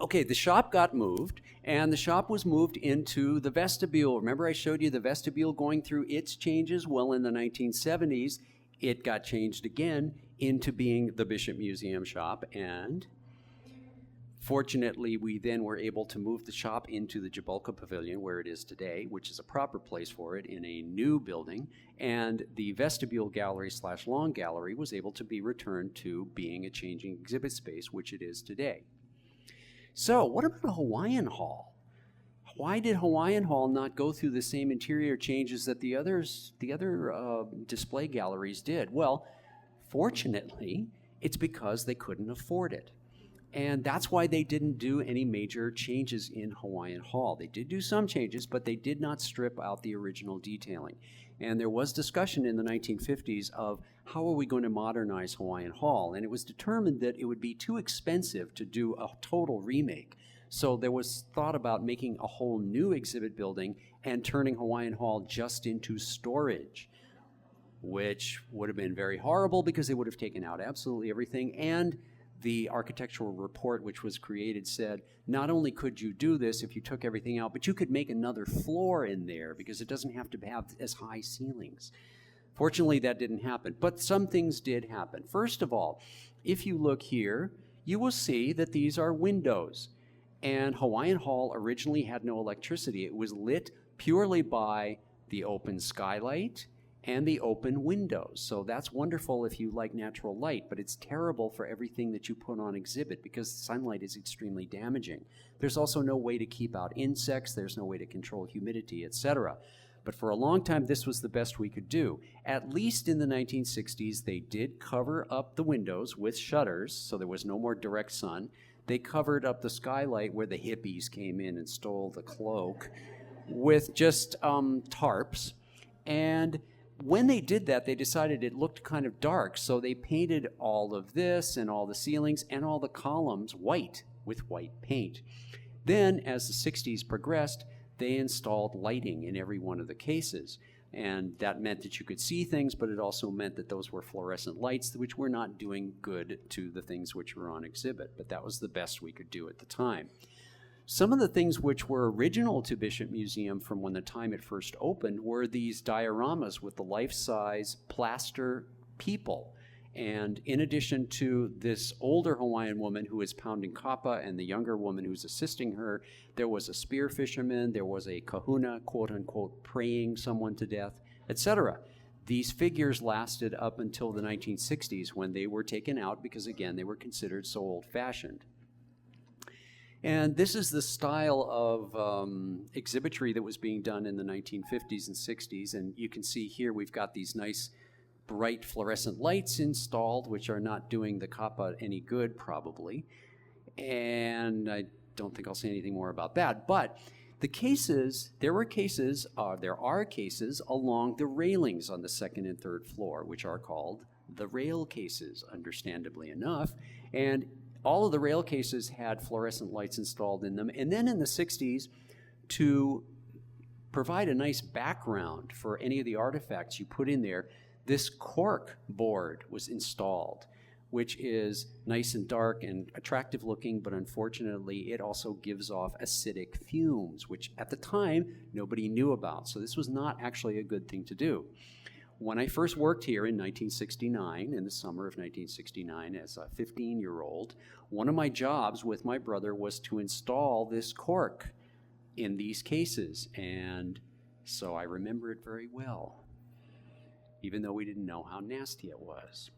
Okay, the shop got moved, and the shop was moved into the vestibule. Remember I showed you the vestibule going through its changes? Well, in the 1970s, it got changed again into being the Bishop Museum shop, and fortunately, we then were able to move the shop into the Jabulka Pavilion, where it is today, which is a proper place for it in a new building, and the vestibule gallery / long gallery was able to be returned to being a changing exhibit space, which it is today. So, what about a Hawaiian Hall? Why did Hawaiian Hall not go through the same interior changes that the other display galleries did? Well, fortunately, it's because they couldn't afford it. And that's why they didn't do any major changes in Hawaiian Hall. They did do some changes, but they did not strip out the original detailing. And there was discussion in the 1950s of how are we going to modernize Hawaiian Hall? And it was determined that it would be too expensive to do a total remake. So there was thought about making a whole new exhibit building and turning Hawaiian Hall just into storage, which would have been very horrible because they would have taken out absolutely everything. And the architectural report which was created said, not only could you do this if you took everything out, but you could make another floor in there because it doesn't have to have as high ceilings. Fortunately, that didn't happen, but some things did happen. First of all, if you look here, you will see that these are windows. And Hawaiian Hall originally had no electricity. It was lit purely by the open skylight and the open windows. So that's wonderful if you like natural light, but it's terrible for everything that you put on exhibit because sunlight is extremely damaging. There's also no way to keep out insects, there's no way to control humidity, etc. But for a long time, this was the best we could do. At least in the 1960s, they did cover up the windows with shutters, so there was no more direct sun. They covered up the skylight where the hippies came in and stole the cloak with just tarps. And when they did that, they decided it looked kind of dark, so they painted all of this and all the ceilings and all the columns white with white paint. Then, as the 60s progressed, they installed lighting in every one of the cases. And that meant that you could see things, but it also meant that those were fluorescent lights, which were not doing good to the things which were on exhibit. But that was the best we could do at the time. Some of the things which were original to Bishop Museum from when the time it first opened were these dioramas with the life-size plaster people. And in addition to this older Hawaiian woman who is pounding kapa and the younger woman who's assisting her, there was a spear fisherman, there was a kahuna, quote-unquote, praying someone to death, etc. These figures lasted up until the 1960s when they were taken out because, again, they were considered so old-fashioned. And this is the style of exhibitry that was being done in the 1950s and 60s. And you can see here we've got these nice bright fluorescent lights installed, which are not doing the kapa any good, probably. And I don't think I'll say anything more about that. But the cases, there are cases along the railings on the second and third floor, which are called the rail cases, understandably enough. And all of the rail cases had fluorescent lights installed in them. And then in the 60s, to provide a nice background for any of the artifacts you put in there, this cork board was installed, which is nice and dark and attractive looking, but unfortunately it also gives off acidic fumes, which at the time nobody knew about. So this was not actually a good thing to do. When I first worked here in 1969, in the summer of 1969, as a 15-year-old, one of my jobs with my brother was to install this cork in these cases, and so I remember it very well, even though we didn't know how nasty it was.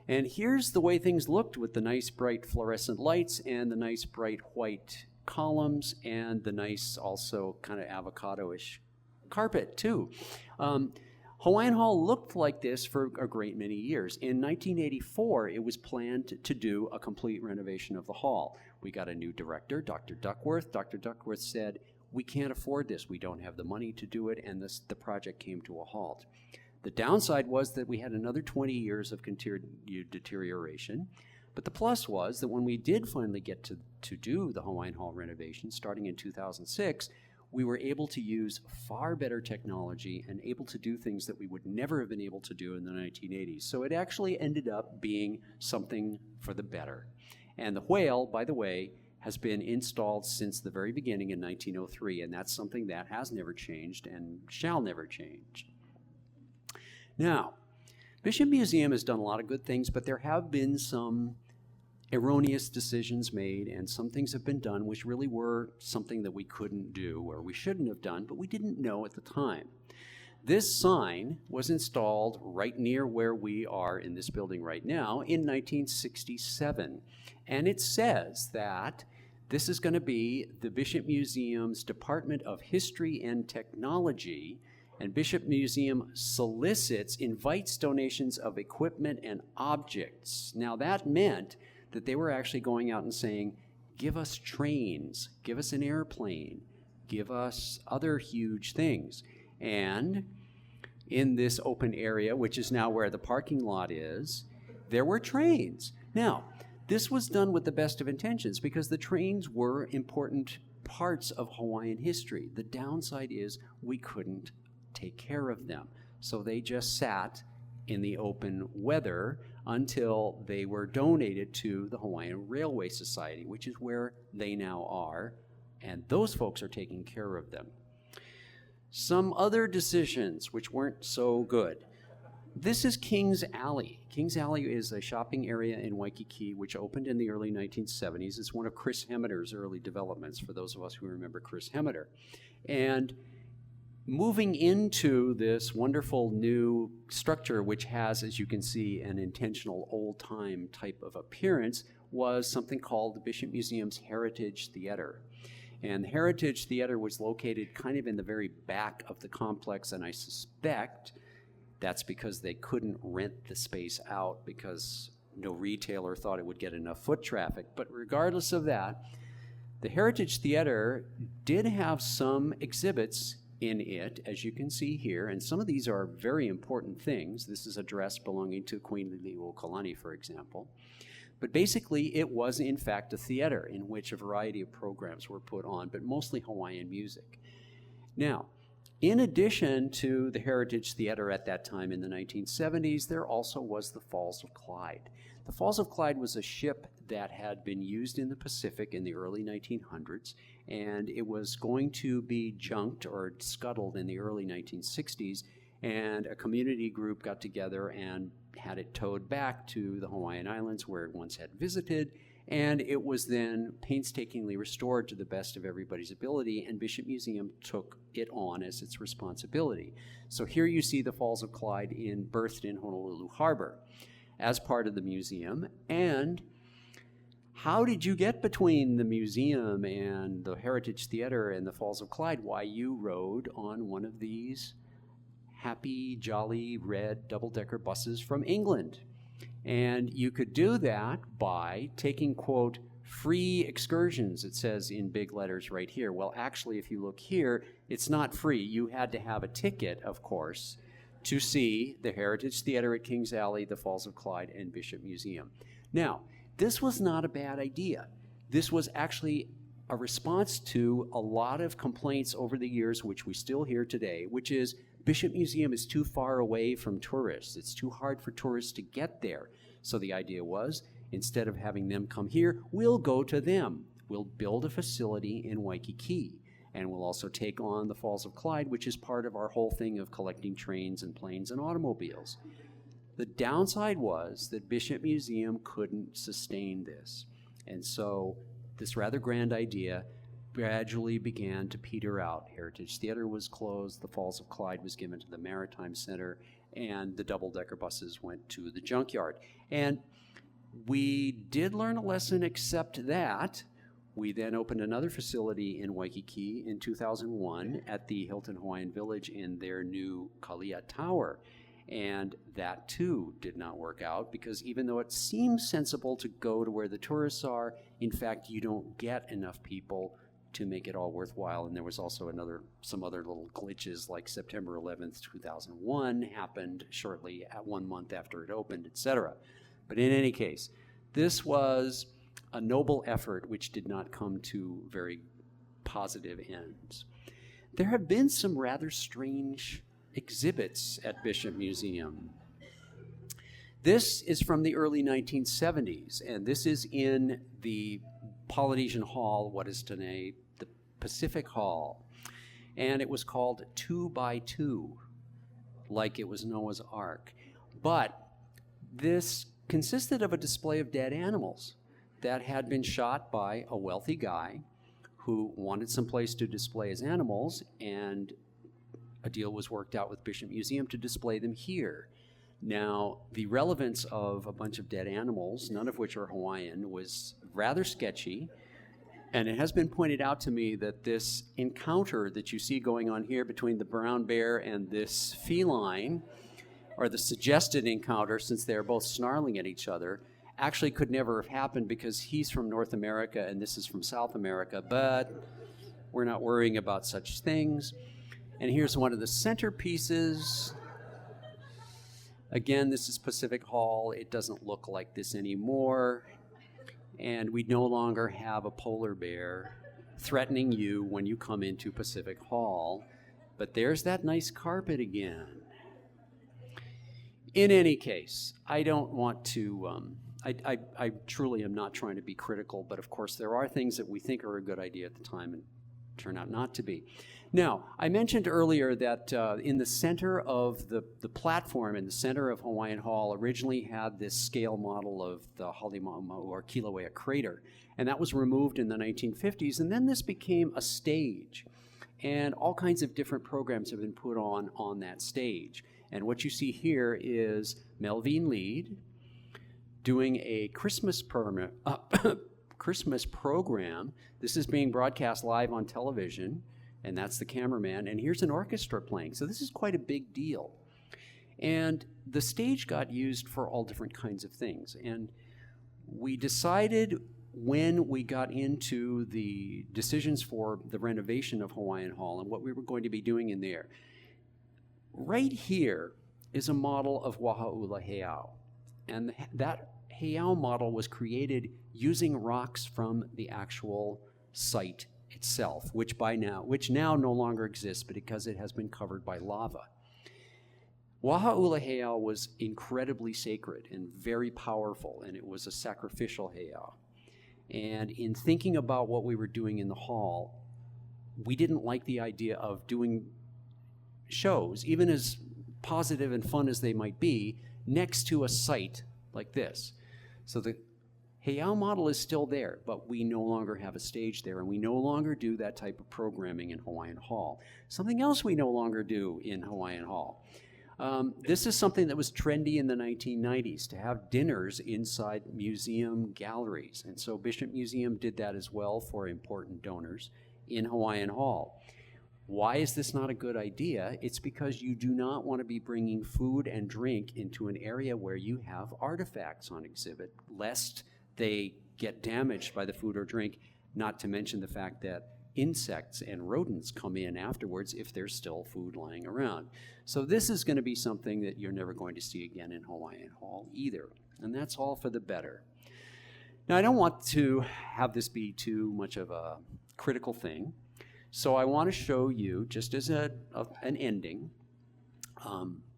And here's the way things looked with the nice bright fluorescent lights and the nice bright white columns and the nice also kind of avocado-ish carpet too. Hawaiian Hall looked like this for a great many years. In 1984, it was planned to do a complete renovation of the hall. We got a new director, Dr. Duckworth. Dr. Duckworth said, we can't afford this. We don't have the money to do it, and the project came to a halt. The downside was that we had another 20 years of continued deterioration, but the plus was that when we did finally get to do the Hawaiian Hall renovation, starting in 2006, we were able to use far better technology and able to do things that we would never have been able to do in the 1980s. So it actually ended up being something for the better. And the whale, by the way, has been installed since the very beginning in 1903, and that's something that has never changed and shall never change. Now, Bishop Museum has done a lot of good things, but there have been some erroneous decisions made, and some things have been done which really were something that we couldn't do or we shouldn't have done, but we didn't know at the time. This sign was installed right near where we are in this building right now in 1967, and it says that this is going to be the Bishop Museum's Department of History and Technology, and Bishop Museum invites donations of equipment and objects. Now that meant that they were actually going out and saying, give us trains, give us an airplane, give us other huge things. And in this open area, which is now where the parking lot is, there were trains. Now, this was done with the best of intentions because the trains were important parts of Hawaiian history. The downside is we couldn't take care of them. So they just sat in the open weather until they were donated to the Hawaiian Railway Society, which is where they now are, and those folks are taking care of them. Some other decisions which weren't so good. This is King's Alley. King's Alley is a shopping area in Waikiki which opened in the early 1970s. It's one of Chris Hemeter's early developments, for those of us who remember Chris Hemeter. And moving into this wonderful new structure, which has, as you can see, an intentional old-time type of appearance, was something called the Bishop Museum's Heritage Theater. And the Heritage Theater was located kind of in the very back of the complex, and I suspect that's because they couldn't rent the space out because no retailer thought it would get enough foot traffic. But regardless of that, the Heritage Theater did have some exhibits in it, as you can see here, and some of these are very important things. This is a dress belonging to Queen Liliuokalani, for example. But basically, it was in fact a theater in which a variety of programs were put on, but mostly Hawaiian music. Now, in addition to the Heritage Theater at that time in the 1970s, there also was the Falls of Clyde. The Falls of Clyde was a ship that had been used in the Pacific in the early 1900s, and it was going to be junked or scuttled in the early 1960s, and a community group got together and had it towed back to the Hawaiian Islands where it once had visited, and it was then painstakingly restored to the best of everybody's ability, and Bishop Museum took it on as its responsibility. So here you see the Falls of Clyde berthed in Honolulu Harbor as part of the museum. And how did you get between the museum and the Heritage Theater and the Falls of Clyde? Why, you rode on one of these happy, jolly, red double-decker buses from England. And you could do that by taking, quote, free excursions, it says in big letters right here. Well, actually, if you look here, it's not free. You had to have a ticket, of course, to see the Heritage Theater at Kings Alley, the Falls of Clyde, and Bishop Museum. Now, this was not a bad idea. This was actually a response to a lot of complaints over the years, which we still hear today, which is Bishop Museum is too far away from tourists. It's too hard for tourists to get there. So the idea was, instead of having them come here, we'll go to them. We'll build a facility in Waikiki, and we'll also take on the Falls of Clyde, which is part of our whole thing of collecting trains and planes and automobiles. The downside was that Bishop Museum couldn't sustain this. And so this rather grand idea gradually began to peter out. Heritage Theater was closed, the Falls of Clyde was given to the Maritime Center, and the double-decker buses went to the junkyard. And we did learn a lesson, except that we then opened another facility in Waikiki in 2001 at the Hilton Hawaiian Village in their new Kalia Tower. And that too did not work out, because even though it seems sensible to go to where the tourists are, in fact you don't get enough people to make it all worthwhile. And there was also some other little glitches, like September 11th, 2001 happened shortly at 1 month after it opened, etc. But in any case, this was a noble effort which did not come to very positive ends. There have been some rather strange exhibits at Bishop Museum. This is from the early 1970s, and this is in the Polynesian Hall, what is today the Pacific Hall, and it was called 2 by 2, like it was Noah's Ark. But this consisted of a display of dead animals that had been shot by a wealthy guy who wanted some place to display his animals, and a deal was worked out with Bishop Museum to display them here. Now, the relevance of a bunch of dead animals, none of which are Hawaiian, was rather sketchy, and it has been pointed out to me that this encounter that you see going on here between the brown bear and this feline, or the suggested encounter, since they're both snarling at each other, actually could never have happened because he's from North America and this is from South America, but we're not worrying about such things. And here's one of the centerpieces. Again, this is Pacific Hall. It doesn't look like this anymore. And we no longer have a polar bear threatening you when you come into Pacific Hall. But there's that nice carpet again. In any case, I don't want to, I truly am not trying to be critical, but of course there are things that we think are a good idea at the time and turn out not to be. Now, I mentioned earlier that in the center of the platform, in the center of Hawaiian Hall, originally had this scale model of the Halemaumau or Kilauea crater, and that was removed in the 1950s, and then this became a stage, and all kinds of different programs have been put on that stage. And what you see here is Melvin Lead doing a Christmas program. This is being broadcast live on television, and that's the cameraman. And here's an orchestra playing. So this is quite a big deal. And the stage got used for all different kinds of things. And we decided when we got into the decisions for the renovation of Hawaiian Hall and what we were going to be doing in there. Right here is a model of Waha'ula Heiau, and that heiau model was created using rocks from the actual site itself, which now no longer exists, but because it has been covered by lava. Waha'ula Heiau was incredibly sacred and very powerful, and it was a sacrificial heiau. And in thinking about what we were doing in the hall, we didn't like the idea of doing shows, even as positive and fun as they might be, next to a site like this. So the heiau model is still there, but we no longer have a stage there, and we no longer do that type of programming in Hawaiian Hall. Something else we no longer do in Hawaiian Hall. This is something that was trendy in the 1990s, to have dinners inside museum galleries. And so Bishop Museum did that as well for important donors in Hawaiian Hall. Why is this not a good idea? It's because you do not want to be bringing food and drink into an area where you have artifacts on exhibit, lest they get damaged by the food or drink, not to mention the fact that insects and rodents come in afterwards if there's still food lying around. So this is going to be something that you're never going to see again in Hawaiian Hall either, and that's all for the better. Now, I don't want to have this be too much of a critical thing, so I want to show you, just as an ending,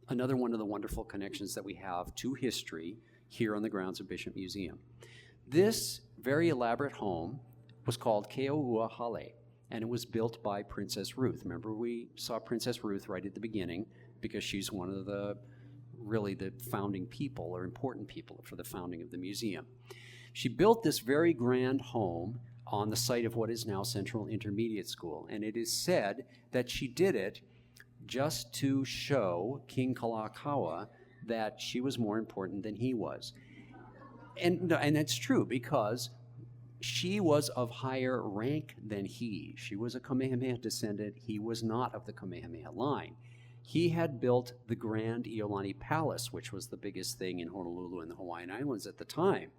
another one of the wonderful connections that we have to history here on the grounds of Bishop Museum. This very elaborate home was called Keoua Hale, and it was built by Princess Ruth. Remember, we saw Princess Ruth right at the beginning because she's one of the founding people or important people for the founding of the museum. She built this very grand home on the site of what is now Central Intermediate School, and it is said that she did it just to show King Kalakaua that she was more important than he was. And that's true, because she was of higher rank than he. She was a Kamehameha descendant. He was not of the Kamehameha line. He had built the Grand Iolani Palace, which was the biggest thing in Honolulu and the Hawaiian Islands at the time.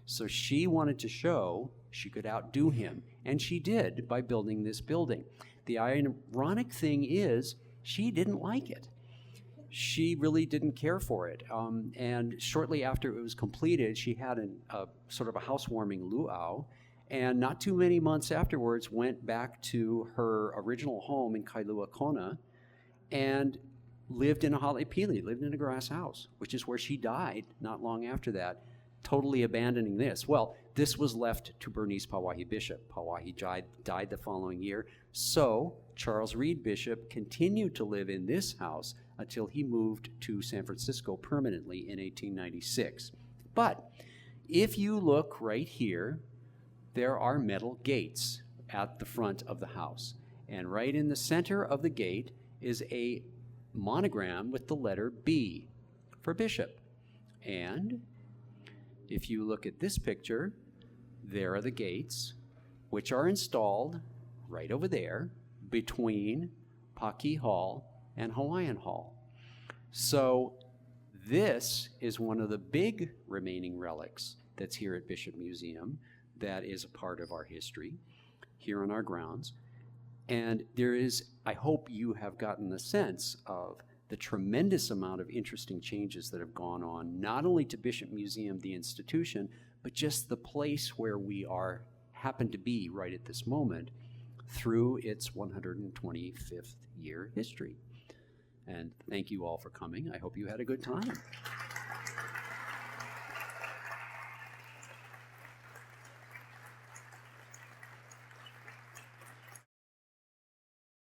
So she wanted to show she could outdo him, and she did by building this building. The ironic thing is, she didn't like it. She really didn't care for it. And shortly after it was completed, she had a sort of a housewarming luau, and not too many months afterwards went back to her original home in Kailua Kona and lived in a halepili, lived in a grass house, which is where she died not long after that, totally abandoning this. Well, this was left to Bernice Pauahi Bishop. Pauahi died the following year, so Charles Reed Bishop continued to live in this house until he moved to San Francisco permanently in 1896. But if you look right here, there are metal gates at the front of the house. And right in the center of the gate is a monogram with the letter B for Bishop. And if you look at this picture, there are the gates, which are installed right over there between Paki Hall and Hawaiian Hall. So This is one of the big remaining relics that's here at Bishop Museum that is a part of our history here on our grounds. And there is, I hope you have gotten the sense of the tremendous amount of interesting changes that have gone on, not only to Bishop Museum, the institution, but just the place where we happen to be right at this moment through its 125th year history. And thank you all for coming. I hope you had a good time.